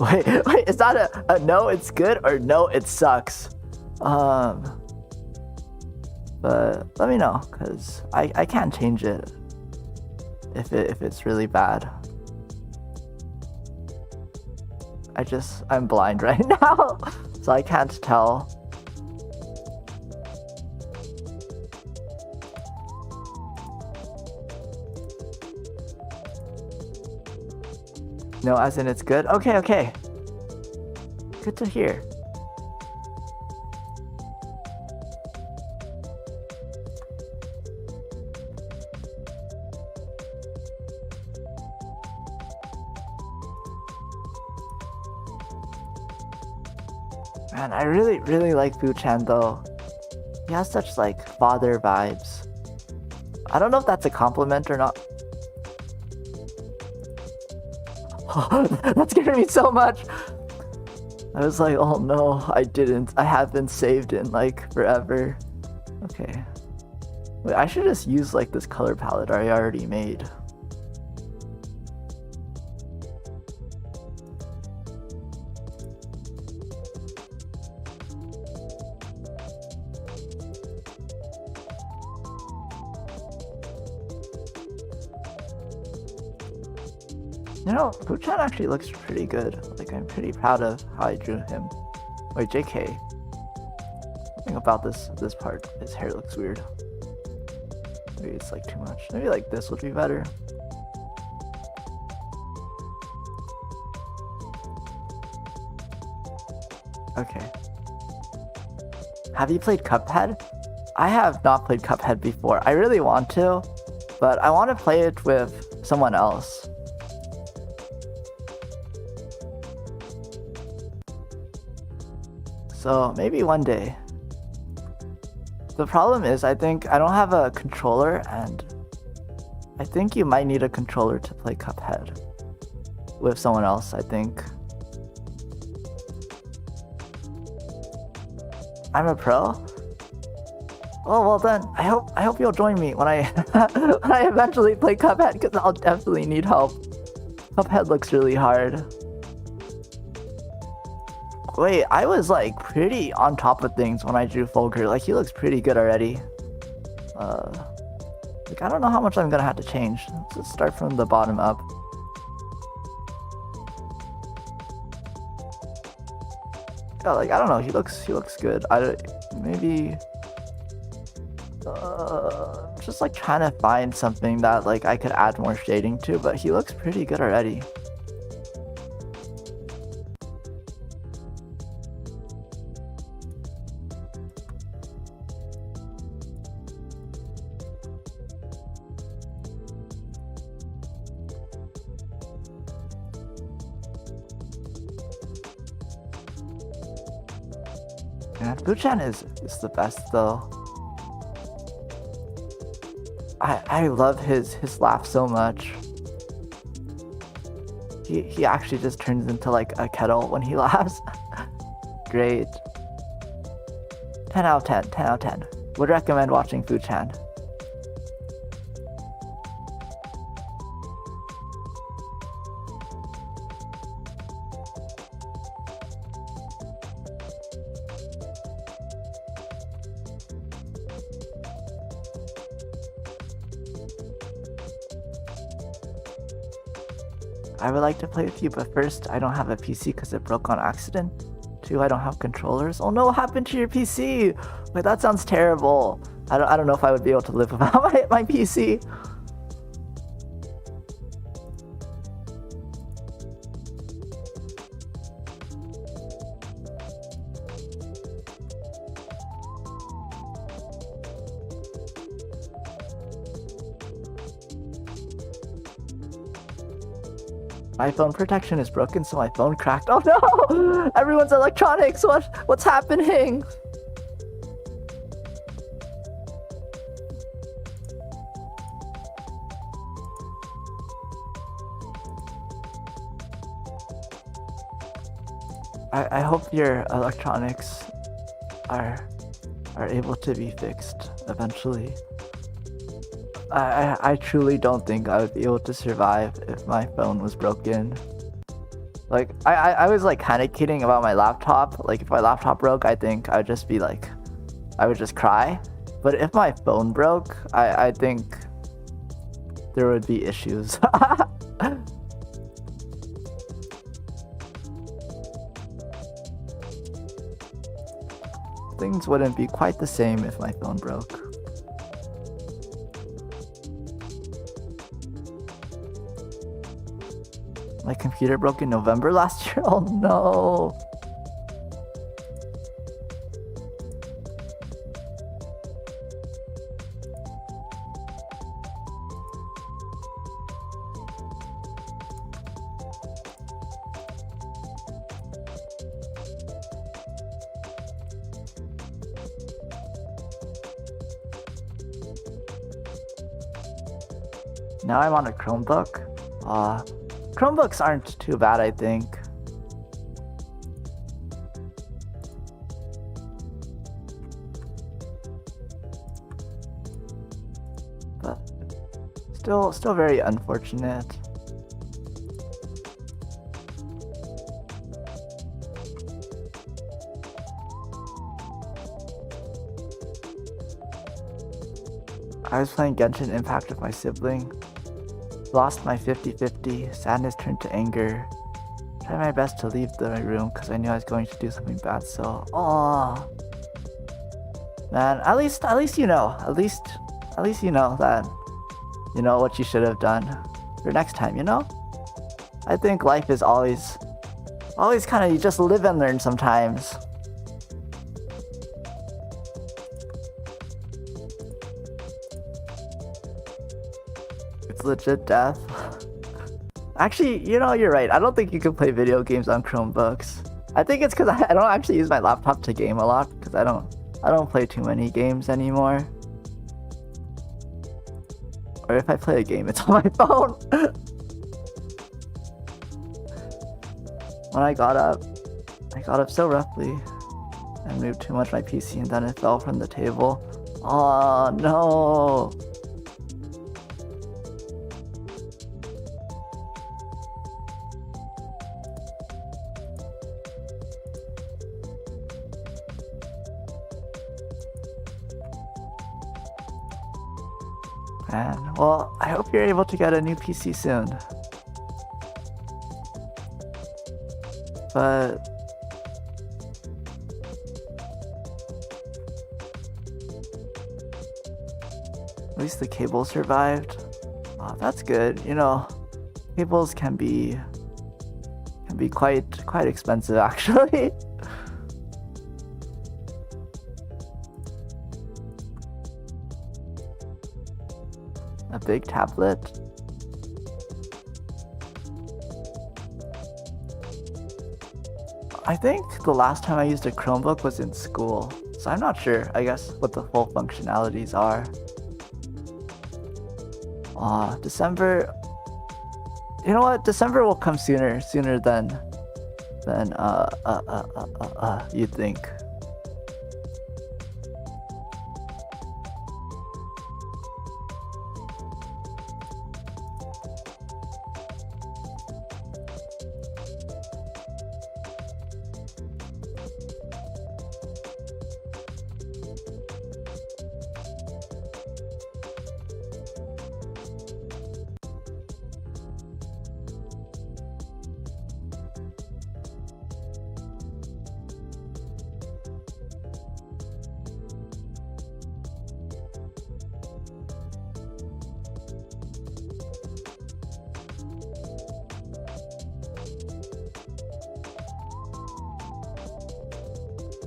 Speaker 1: Wait, is that a no, it's good, or no, it sucks? But let me know, because I can't change it if it's really bad. I'm blind right now, so I can't tell. No, as in it's good? Okay. Good to hear. Man, I really like Fu-chan though. He has such like father vibes. I don't know if that's a compliment or not. That scared me so much. I was like, oh no, I didn't. I have been saved in like forever. Okay. Wait, I should just use like this color palette I already made. You know, Fu-chan actually looks pretty good. Like, I'm pretty proud of how I drew him. Wait, JK. Something about this part. His hair looks weird. Maybe it's like too much. Maybe like this would be better. Okay. Have you played Cuphead? I have not played Cuphead before. I really want to, but I want to play it with someone else. So maybe one day. The problem is, I think I don't have a controller, and I think you might need a controller to play Cuphead with someone else, I think. I'm a pro? Oh, well then, I hope you'll join me when I when I eventually play Cuphead, because I'll definitely need help. Cuphead looks really hard. Wait, I was like pretty on top of things when I drew Fulgur. Like, he looks pretty good already. Like, I don't know how much I'm gonna have to change. Let's just start from the bottom up. Yeah, like, I don't know. He looks good. Maybe just like trying to find something that like I could add more shading to, but he looks pretty good already. Yeah, Fu-chan is the best though. I love his laugh so much. He actually just turns into like a kettle when he laughs. Great. 10 out of 10, 10 out of 10. Would recommend watching Fu-chan. I would like to play with you, but first, I don't have a PC because it broke on accident. 2, I don't have controllers. Oh no, what happened to your PC? Wait, that sounds terrible. I don't know if I would be able to live without my PC. My phone protection is broken, so my phone cracked. Oh no! Everyone's electronics! What's happening? I hope your electronics are able to be fixed eventually. I truly don't think I would be able to survive if my phone was broken. Like, I was like kind of kidding about my laptop. Like, if my laptop broke, I think I would just be like, I would just cry. But if my phone broke, I think there would be issues. Things wouldn't be quite the same if my phone broke. My computer broke in November last year? Oh no! Now I'm on a Chromebook. Chromebooks aren't too bad, I think. But still very unfortunate. I was playing Genshin Impact with my sibling. Lost my 50-50, sadness turned to anger. Tried my best to leave the room because I knew I was going to do something bad, so man, at least you know. At least you know that you know what you should have done for next time, you know? I think life is always kind of, you just live and learn sometimes. Legit death. Actually, you know, you're right. I don't think you can play video games on Chromebooks. I think it's because I don't actually use my laptop to game a lot because I don't play too many games anymore. Or if I play a game, it's on my phone. When I got up so roughly and moved too much my PC and then it fell from the table. Oh no. Man, well, I hope you're able to get a new PC soon. But at least the cable survived. Oh, that's good. You know, cables can be quite expensive actually. A big tablet. I think the last time I used a Chromebook was in school, so I'm not sure, I guess, what the full functionalities are. December. You know what? December will come sooner than you'd think.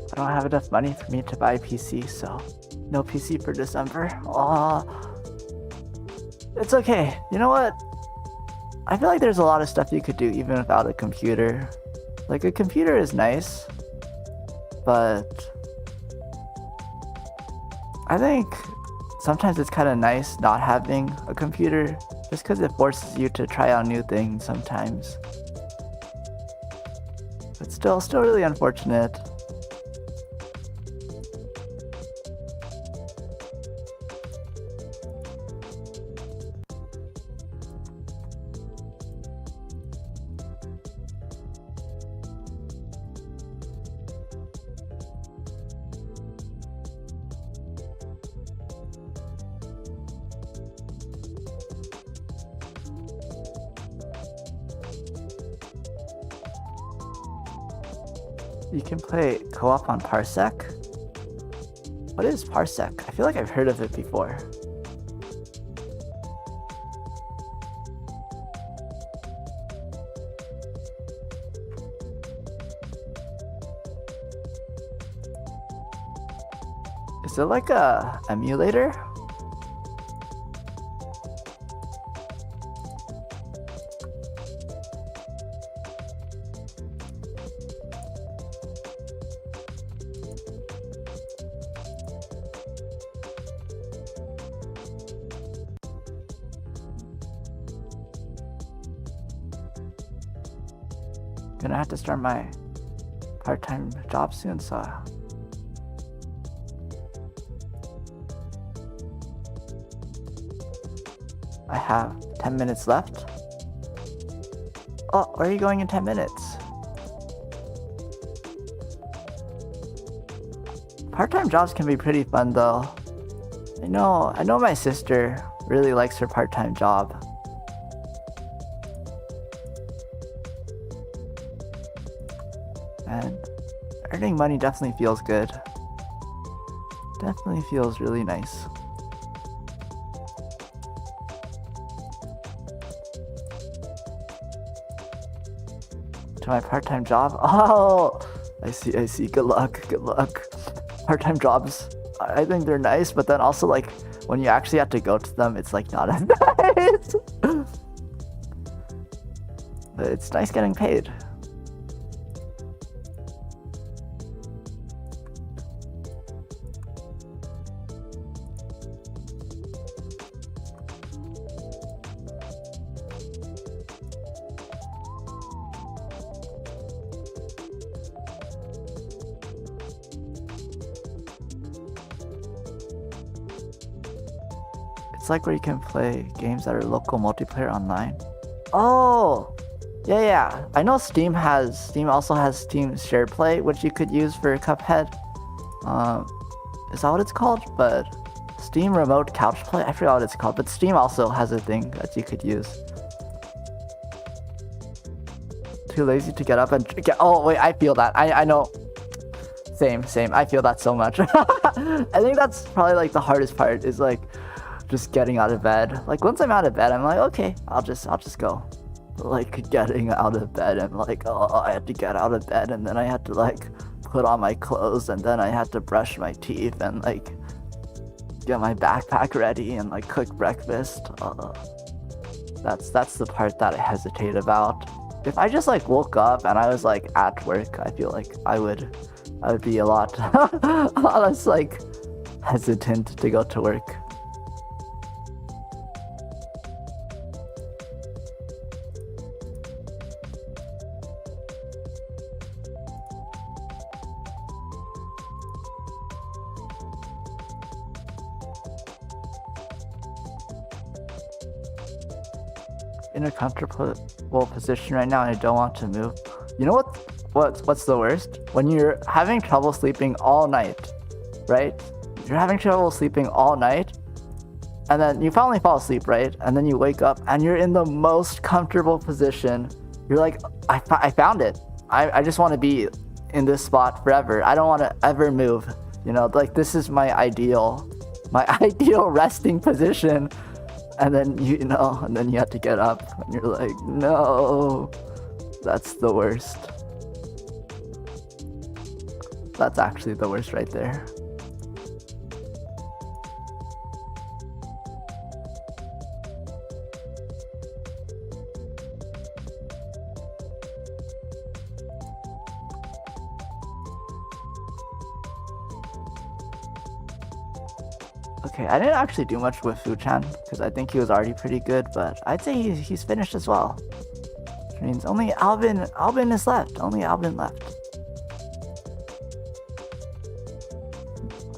Speaker 1: I don't have enough money for me to buy a PC, so no PC for December. It's okay. You know what? I feel like there's a lot of stuff you could do even without a computer. Like, a computer is nice, but I think sometimes it's kind of nice not having a computer just because it forces you to try out new things sometimes. But still really unfortunate. You can play co-op on Parsec. What is Parsec? I feel like I've heard of it before. Is it like a emulator? Gonna have to start my part-time job soon, so I have 10 minutes left. Oh, where are you going in 10 minutes? Part-time jobs can be pretty fun though. I know my sister really likes her part-time job. And earning money definitely feels good. Definitely feels really nice. To my part-time job? Oh, I see. Good luck. Part-time jobs, I think they're nice, but then also like when you actually have to go to them, it's like not as nice. But it's nice getting paid. It's like where you can play games that are local multiplayer online. Oh, yeah. I know Steam also has Steam Share Play, which you could use for Cuphead. Is that what it's called? But Steam Remote Couch Play, I forgot what it's called. But Steam also has a thing that you could use. Too lazy to get up and get. Oh wait, I feel that. I know. Same. I feel that so much. I think that's probably like the hardest part is like just getting out of bed. Like once I'm out of bed, I'm like, okay, I'll just go. Like getting out of bed and like, oh, I had to get out of bed and then I had to like put on my clothes and then I had to brush my teeth and like get my backpack ready and like cook breakfast. That's the part that I hesitate about. If I just like woke up and I was like at work, I feel like I would be a lot less like hesitant to go to work. In a comfortable position right now and I don't want to move. You know what's the worst? When you're having trouble sleeping all night, right? You're having trouble sleeping all night and then you finally fall asleep, right? And then you wake up and you're in the most comfortable position. You're like, I found it. I just want to be in this spot forever. I don't want to ever move. You know, like this is my ideal resting position. And then and then you have to get up and you're like, no, that's the worst. That's actually the worst right there. Okay, I didn't actually do much with Fu-chan because I think he was already pretty good, but I'd say he's finished as well. Which means only Albin is left. Only Albin left.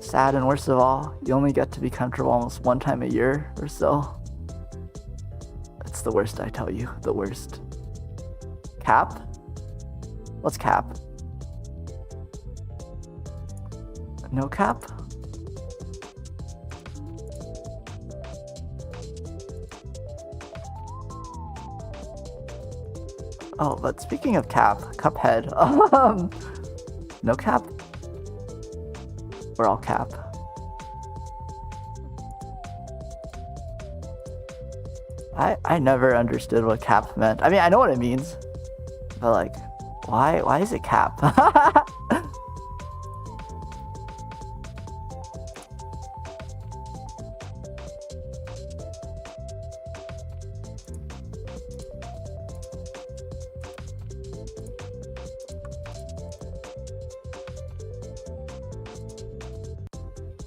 Speaker 1: Sad, and worst of all, you only get to be comfortable almost one time a year or so. It's the worst, I tell you. The worst. Cap? What's cap? No cap? Oh, but speaking of Cuphead, No cap? Or all cap? I never understood what cap meant. I mean, I know what it means, but like, why is it cap?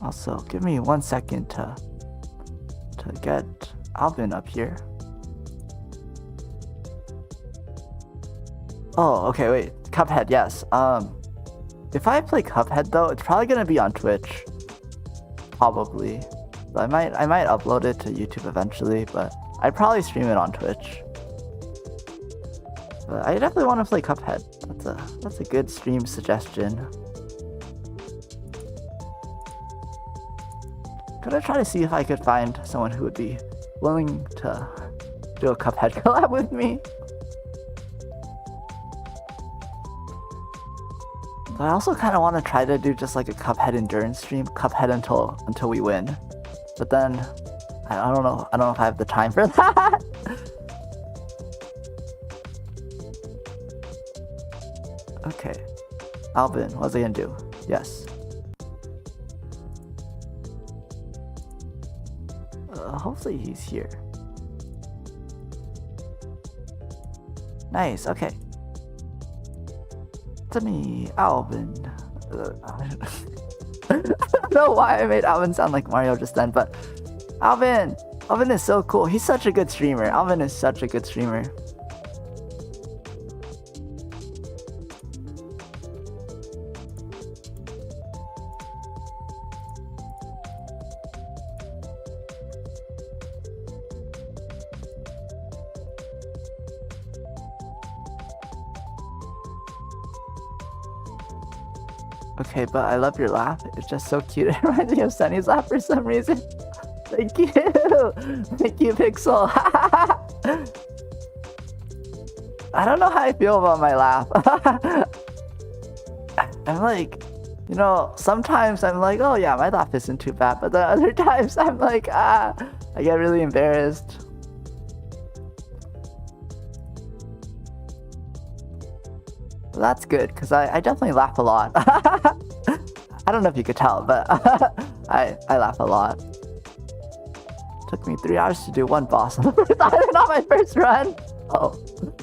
Speaker 1: Also, give me 1 second to get Alvin up here. Oh, okay, wait. Cuphead, yes. If I play Cuphead though, it's probably gonna be on Twitch. Probably. I might upload it to YouTube eventually, but I'd probably stream it on Twitch. But I definitely want to play Cuphead. That's a good stream suggestion. Gonna try to see if I could find someone who would be willing to do a Cuphead collab with me. But I also kind of want to try to do just like a Cuphead endurance stream, Cuphead until we win. But then I don't know if I have the time for that. Okay, Alvin, what's he gonna do? Yes. Hopefully he's here. Nice, okay. To me, Alvin. I don't know why I made Alvin sound like Mario just then, but Alvin is so cool. He's such a good streamer. Alvin is such a good streamer. Okay, but I love your laugh. It's just so cute. It reminds me of Sunny's laugh for some reason. Thank you! Thank you, Pixel! I don't know how I feel about my laugh. I'm like, you know, sometimes I'm like, oh yeah, my laugh isn't too bad. But then other times I'm like, I get really embarrassed. Well, that's good, because I definitely laugh a lot. I don't know if you could tell, but I laugh a lot. Took me 3 hours to do one boss on the first island on my first run. Oh,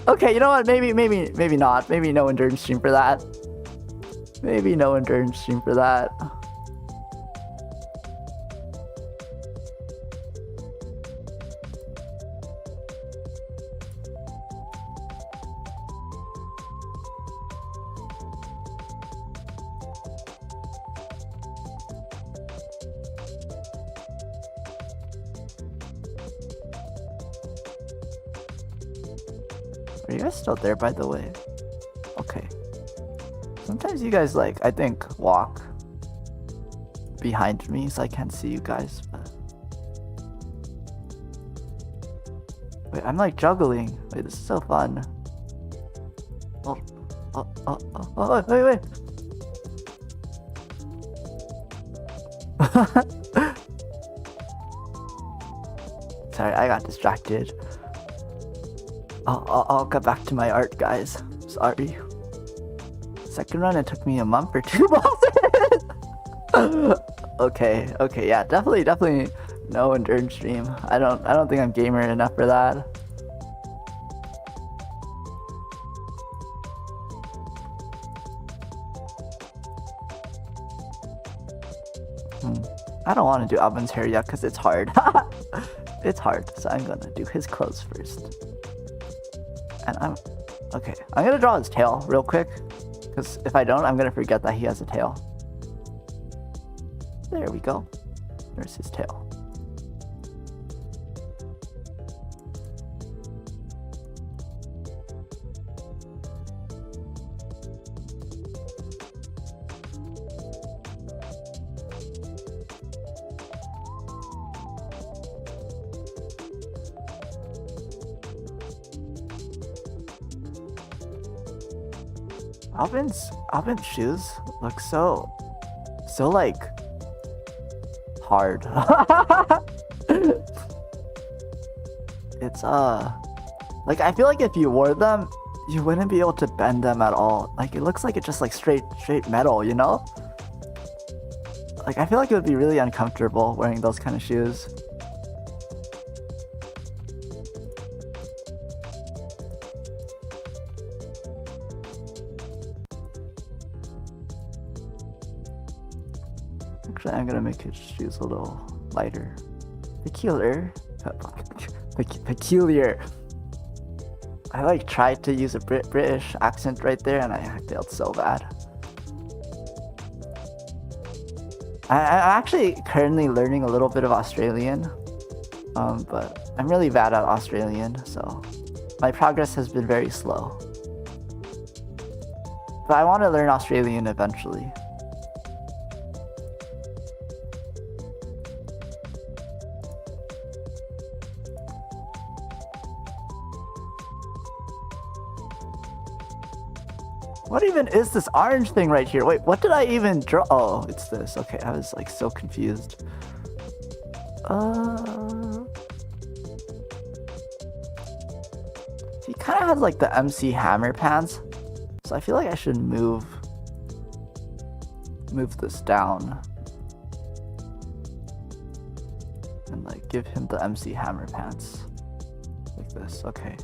Speaker 1: okay. You know what? Maybe not. Maybe no endurance stream for that. Maybe no endurance stream for that. Are you guys still there, by the way? Okay. Sometimes you guys, like, I think, walk behind me so I can't see you guys, but... Wait, I'm like juggling. Wait, this is so fun. Oh, wait. Sorry, I got distracted. I'll get back to my art, guys. Sorry. Second run, it took me a month for 2 bosses. Okay, yeah, definitely no endurance stream. I don't think I'm gamer enough for that. I don't want to do Alvin's hair yet because it's hard. It's hard, so I'm gonna do his clothes first. And I'm gonna draw his tail real quick, because if I don't, I'm gonna forget that he has a tail. There we go. There's his tail. Albin's shoes look so like hard. It's like I feel like if you wore them, you wouldn't be able to bend them at all. Like it looks like it's just like straight metal, you know? Like I feel like it would be really uncomfortable wearing those kind of shoes. Actually, I'm gonna make his shoes a little lighter. Peculiar. Peculiar. I like tried to use a British accent right there and I failed so bad. I'm actually currently learning a little bit of Australian, but I'm really bad at Australian, so my progress has been very slow. But I want to learn Australian eventually. What even is this orange thing right here? Wait, what did I even draw? Oh, it's this. Okay, I was like so confused. He kind of has like the MC Hammer pants, so I feel like I should move this down and like give him the MC Hammer pants like this. Okay.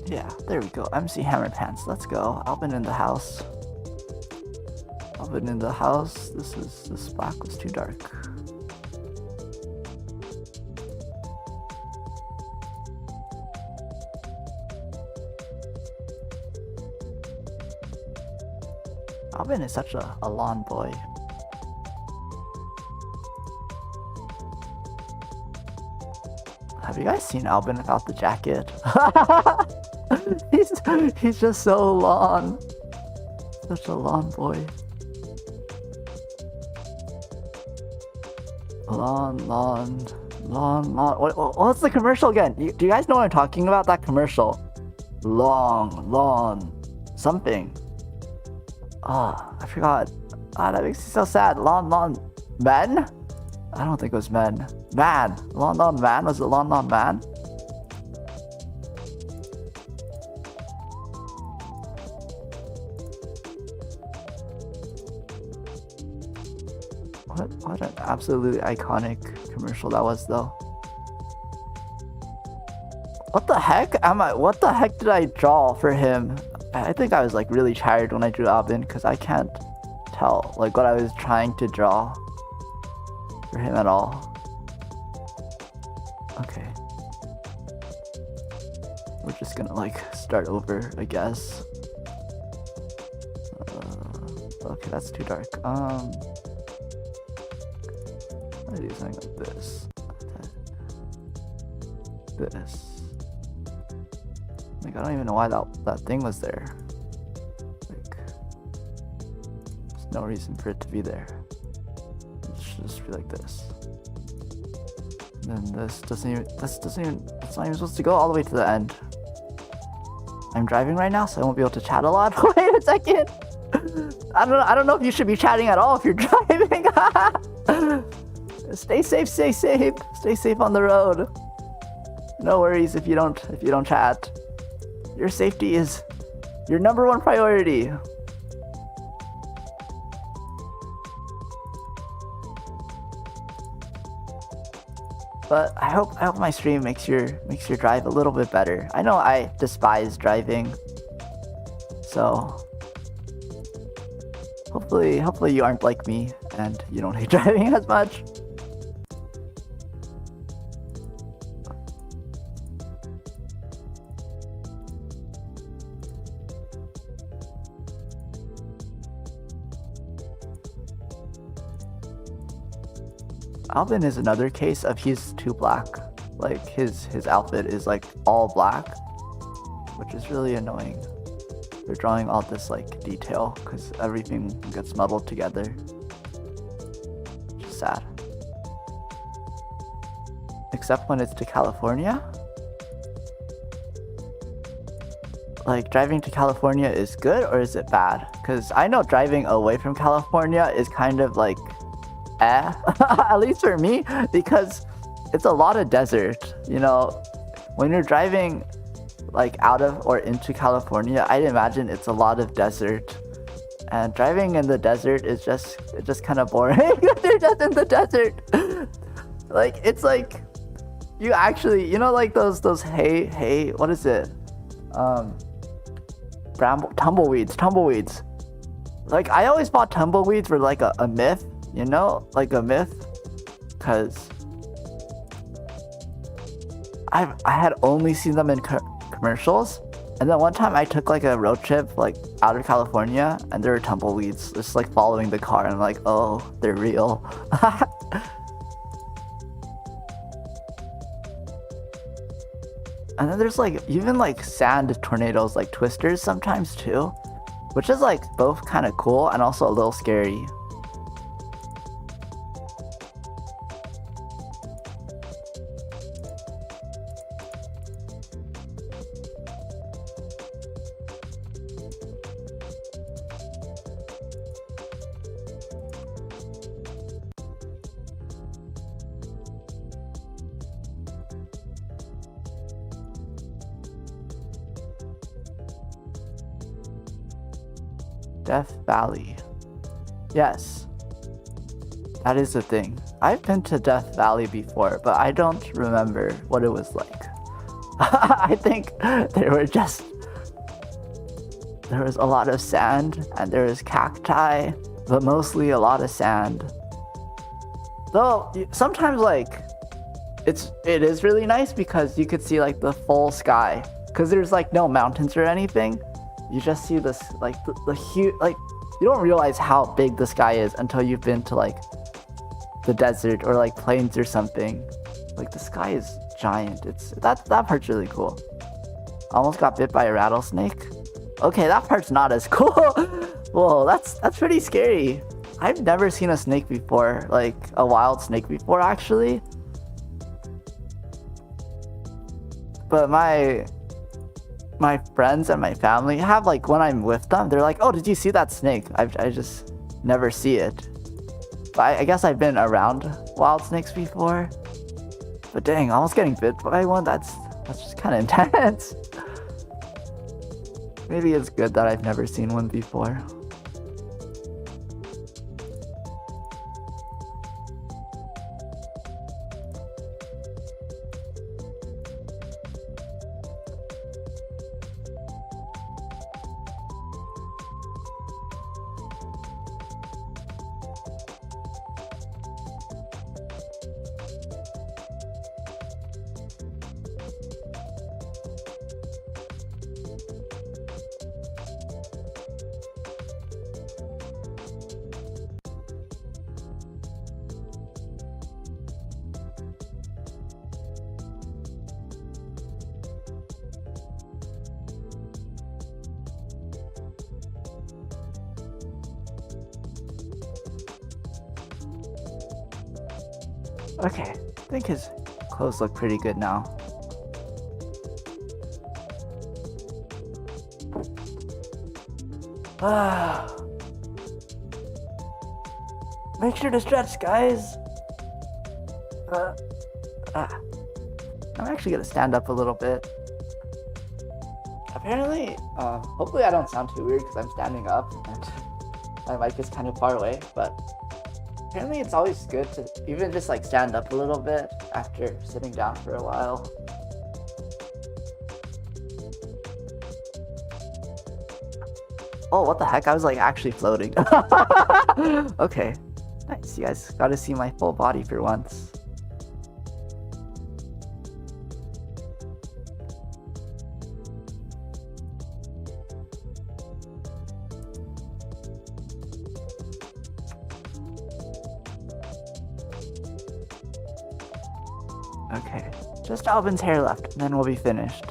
Speaker 1: Yeah, there we go. MC Hammer pants. Let's go. Albin in the house. Albin in the house. This black was too dark. Albin is such a lawn boy. Have you guys seen Albin without the jacket? He's just so lawn. Such a lawn boy. Lawn. What's the commercial again? Do you guys know what I'm talking about? That commercial. Lawn. Something. Oh, I forgot. That makes me so sad. Lawn. Men? I don't think it was men. Man. Lawn man? Was it lawn man? What an absolutely iconic commercial that was, though. What the heck what the heck did I draw for him? I think I was like really tired when I drew Albin because I can't tell like what I was trying to draw for him at all. Okay. We're just gonna like start over, I guess. Okay, that's too dark. I'll do something like this. Like, I don't even know why that thing was there. Like, there's no reason for it to be there. It should just be like this. And then this doesn't even, it's not even supposed to go all the way to the end. I'm driving right now, so I won't be able to chat a lot. Wait a second. I don't know if you should be chatting at all if you're driving. Stay safe. Stay safe on the road. No worries if you don't chat. Your safety is your number one priority. But I hope my stream makes your drive a little bit better. I know I despise driving, so hopefully you aren't like me and you don't hate driving as much. Albin is another case of he's too black. Like his outfit is like all black, which is really annoying. They're drawing all this like detail because everything gets muddled together. Which is sad. except when it's to California. Like, driving to California is good or is it bad? Because I know driving away from California is kind of like, at least for me, because it's a lot of desert. You know, when you're driving like out of or into California, I'd imagine it's a lot of desert. And driving in the desert is just kind of boring. You're just in the desert. Like, it's like, you actually, you know, like those hay, what is it? Tumbleweeds. Like, I always thought tumbleweeds were like a myth, you know, like a myth, because I had only seen them in commercials, and then one time I took like a road trip like out of California, and there were tumbleweeds just like following the car, and I'm like, oh, they're real. And then there's like even like sand tornadoes, like twisters sometimes too, which is like both kind of cool and also a little scary. Death Valley. Yes, that is the thing. I've been to Death Valley before, but I don't remember what it was like. I think there was a lot of sand and there was cacti, but mostly a lot of sand. Though sometimes like it is really nice because you could see like the full sky, because there's like no mountains or anything. You just see this like the huge, like, you don't realize how big the sky is until you've been to like the desert or like plains or something. Like, the sky is giant. That part's really cool. Almost got bit by a rattlesnake. Okay, that part's not as cool. Whoa, that's pretty scary. I've never seen a snake before, like a wild snake before actually. But my friends and my family have, like, when I'm with them, they're like, oh, did you see that snake? I just never see it. But I guess I've been around wild snakes before. But dang, almost getting bit by one, that's just kind of intense. Maybe it's good that I've never seen one before. Okay, I think his clothes look pretty good now. Make sure to stretch, guys. I'm actually gonna stand up a little bit. Apparently, hopefully I don't sound too weird because I'm standing up and my mic is kind of far away, but apparently it's always good to even just like stand up a little bit after sitting down for a while. Oh, what the heck? I was like actually floating. Okay, nice. You guys got to see my full body for once. Okay, just Albin's hair left, and then we'll be finished.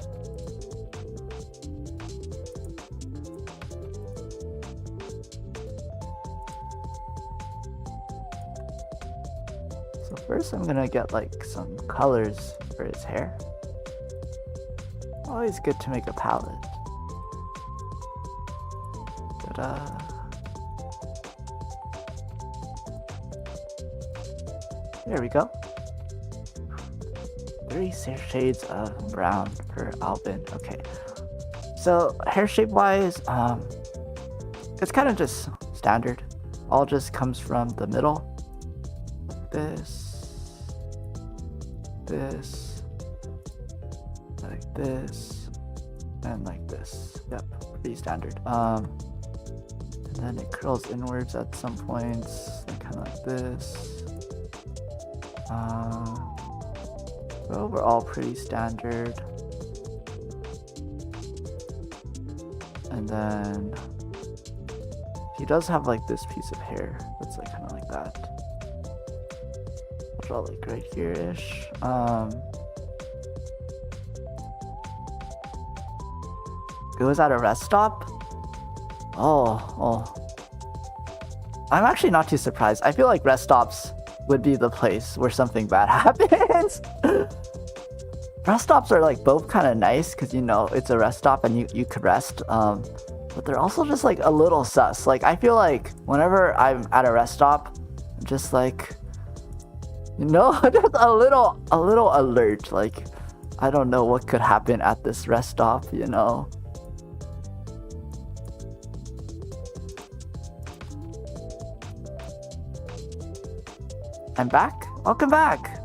Speaker 1: So first I'm gonna get like some colors for his hair. Always good to make a palette. Ta-da. There we go. 3 shades of brown per Albin. Okay. So hair shape wise, it's kind of just standard. All just comes from the middle. This, like this, and like this. Yep, pretty standard. And then it curls inwards at some points, like kind of like this. Overall pretty standard. And then he does have like this piece of hair that's like kind of like that. I'll draw like right here-ish. It was at a rest stop. Oh. I'm actually not too surprised. I feel like rest stops would be the place where something bad happens. Rest stops are like both kind of nice because you know it's a rest stop and you could rest. But they're also just like a little sus. Like I feel like whenever I'm at a rest stop, I'm just like, you know, just a little alert. Like I don't know what could happen at this rest stop, you know. I'm back. Welcome back.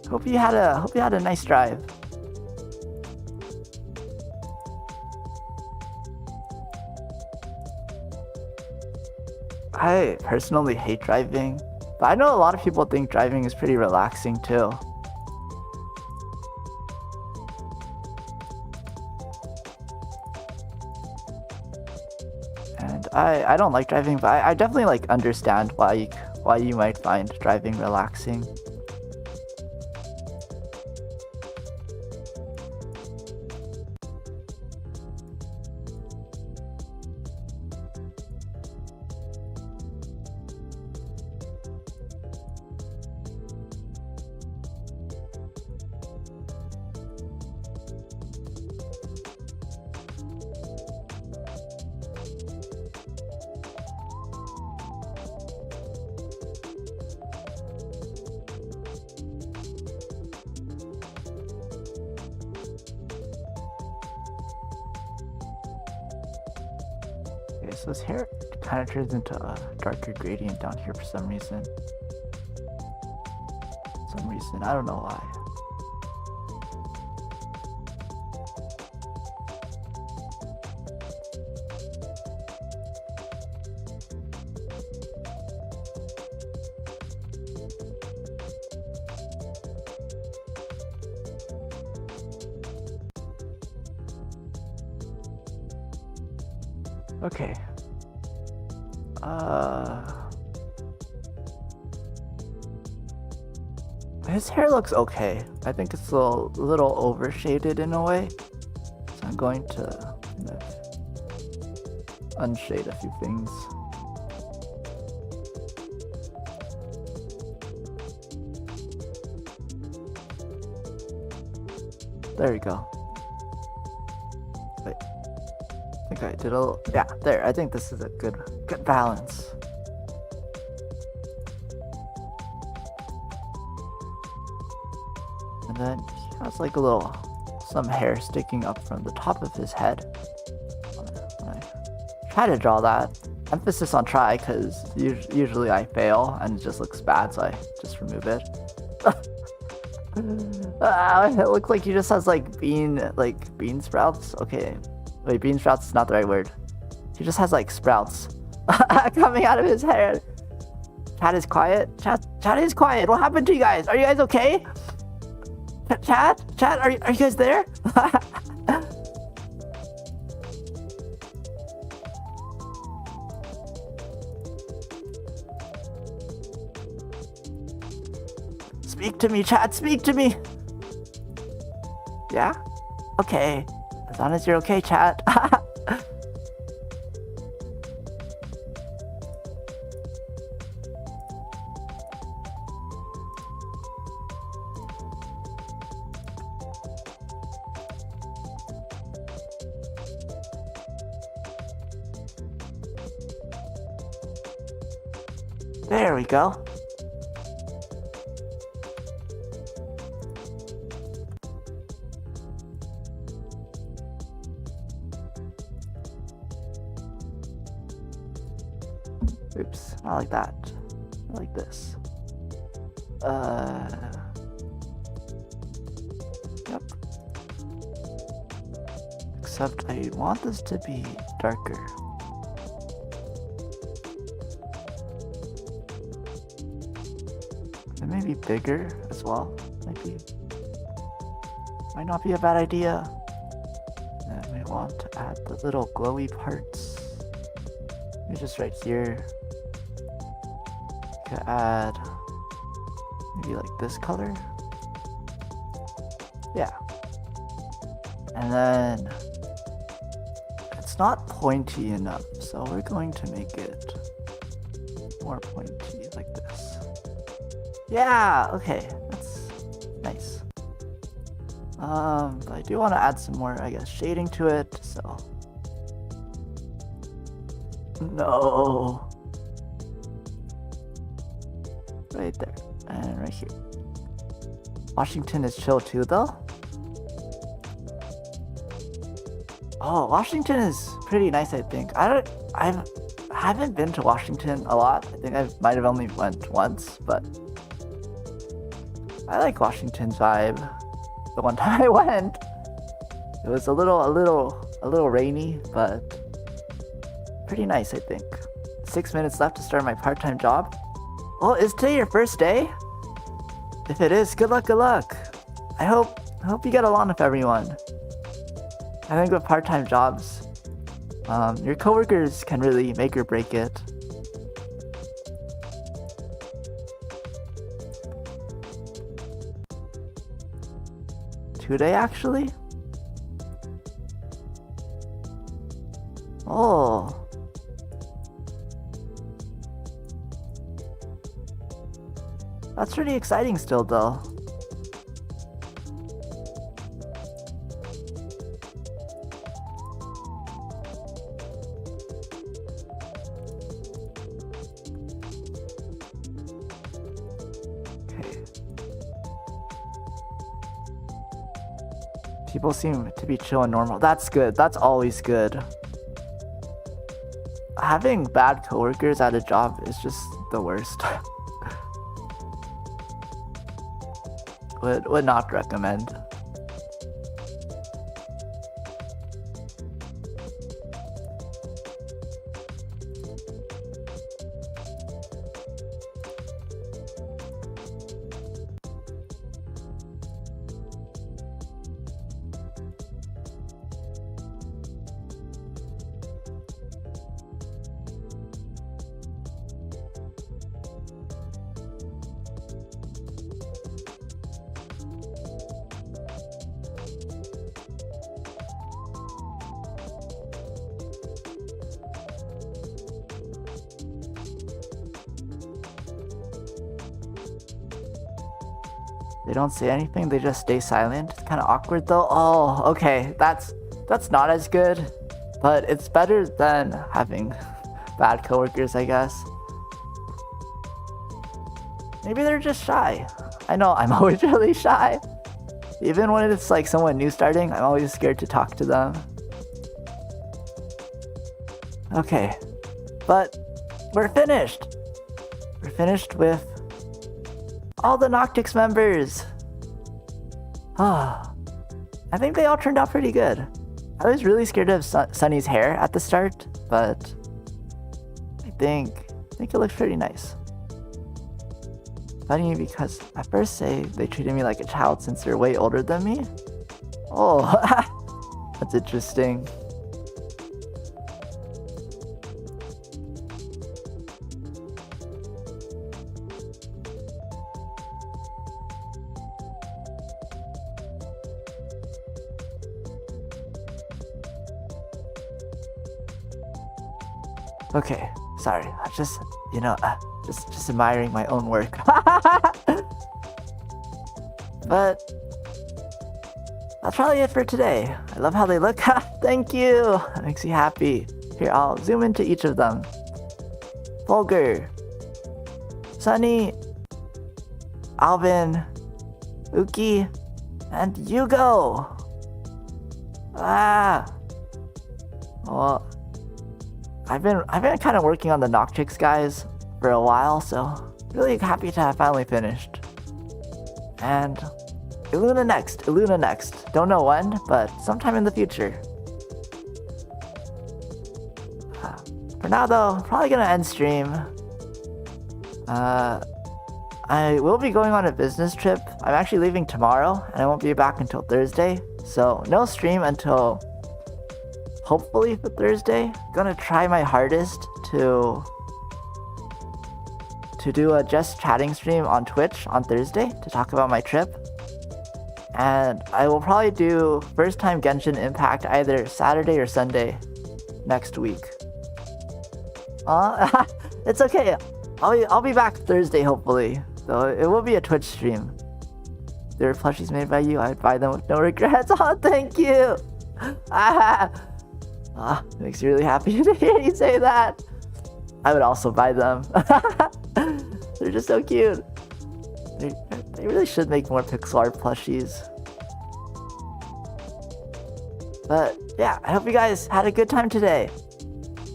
Speaker 1: Hope you had a nice drive. I personally hate driving, but I know a lot of people think driving is pretty relaxing too. And I don't like driving, but I definitely like understand why you might find driving relaxing. So his hair kind of turns into a darker gradient down here for some reason. I don't know why. Okay. His hair looks okay. I think it's a little overshaded in a way. So I'm going to kind of unshade a few things. There we go. Wait. I think I did a little, yeah, there. I think this is a good balance. And then he has like some hair sticking up from the top of his head. I try to draw that. Emphasis on try, because usually I fail and it just looks bad, so I just remove it. It looks like he just has like bean sprouts. Okay, wait, bean sprouts is not the right word. He just has like sprouts coming out of his hair. Chat is quiet. Chat is quiet. What happened to you guys? Are you guys okay? Chat, are you guys there? Speak to me, chat, speak to me. Yeah? Okay. As long as you're okay, chat. There we go. Oops, not like that. Not like this. Yep. Except I want this to be darker. And maybe bigger as well. Might not be a bad idea. And we want to add the little glowy parts. Maybe just right here. Could add maybe like this color. Yeah. And then it's not pointy enough, so we're going to make it more pointy like this. Yeah, okay, that's nice. But I do want to add some more, I guess, shading to it, so. No. Right there, and right here. Washington is chill too, though. Oh, Washington is pretty nice, I think. I haven't been to Washington a lot. I think I might have only went once, but I like Washington's vibe. The one time I went, it was a little rainy, but pretty nice, I think. 6 minutes left to start my part-time job. Oh, is today your first day? If it is, good luck, good luck. I hope you get along with everyone. I think with part-time jobs, your coworkers can really make or break it. Today, actually? Oh. That's pretty exciting still, though. Okay. People seem to be chill and normal. That's good. That's always good. Having bad coworkers at a job is just the worst. Would not recommend. They don't say anything, they just stay silent. It's kind of awkward though. Oh, okay, that's not as good, but it's better than having bad coworkers, I guess. Maybe they're just shy. I know I'm always really shy. Even when it's like someone new starting, I'm always scared to talk to them. Okay, but we're finished. We're finished with all the Noctyx members. I think they all turned out pretty good. I was really scared of Sunny's hair at the start, but I think it looks pretty nice. Funny because at first they treated me like a child since they're way older than me. Oh, that's interesting. Okay, sorry. I just, just admiring my own work. But that's probably it for today. I love how they look. Thank you. That makes me happy. Here, I'll zoom into each of them. Vulgar, Sunny, Alvin, Uki, and Yugo. Well, I've been kind of working on the Noctyx guys for a while, so really happy to have finally finished. And Illuna next. Don't know when, but sometime in the future. For now though, probably gonna end stream. I will be going on a business trip. I'm actually leaving tomorrow, and I won't be back until Thursday. So no stream until hopefully for Thursday. Gonna try my hardest to do a just chatting stream on Twitch on Thursday to talk about my trip. And I will probably do first time Genshin Impact either Saturday or Sunday next week. It's okay. I'll be back Thursday hopefully. So it will be a Twitch stream. There are plushies made by you. I'd buy them with no regrets. Oh, thank you. Makes me really happy to hear you say that. I would also buy them. They're just so cute. They really should make more pixel art plushies. But yeah, I hope you guys had a good time today.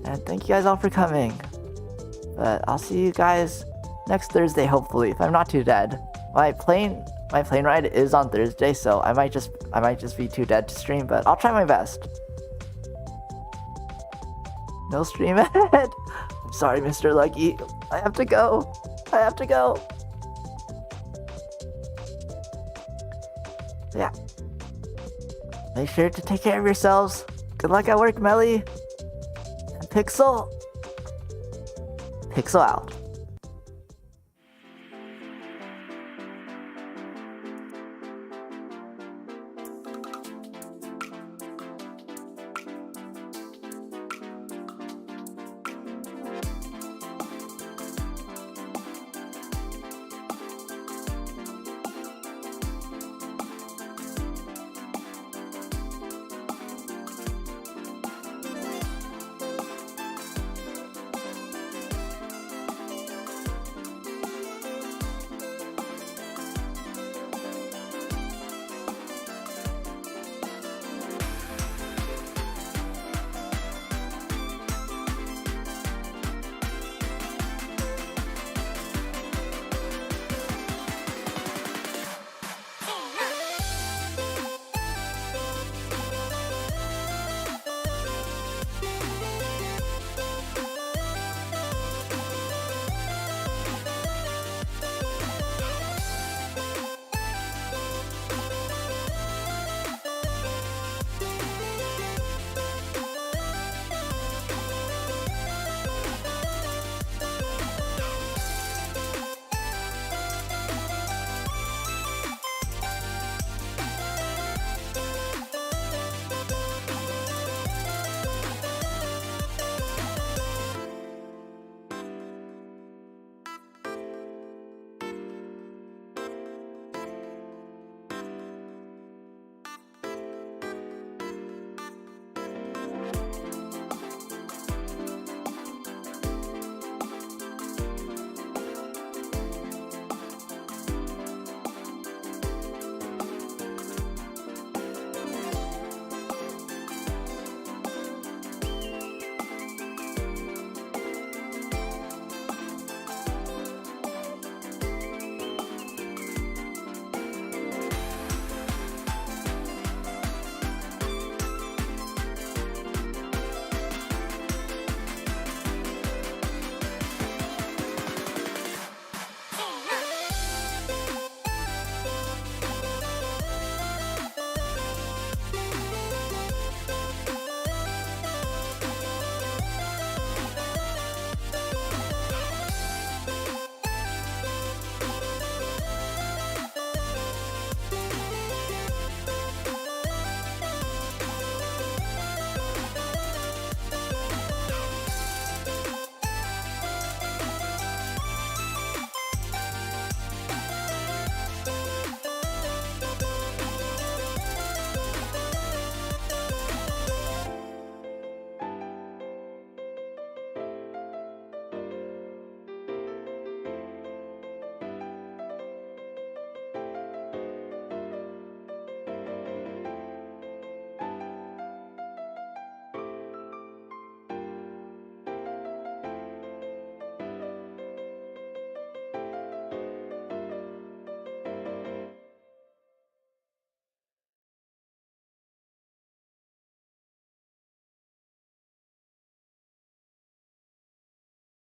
Speaker 1: And thank you guys all for coming. But I'll see you guys next Thursday, hopefully, if I'm not too dead. My plane ride is on Thursday, so I might just be too dead to stream, but I'll try my best. No stream ahead. I'm sorry, Mr. Lucky. I have to go. Yeah. Make sure to take care of yourselves. Good luck at work, Melly. And Pixel out.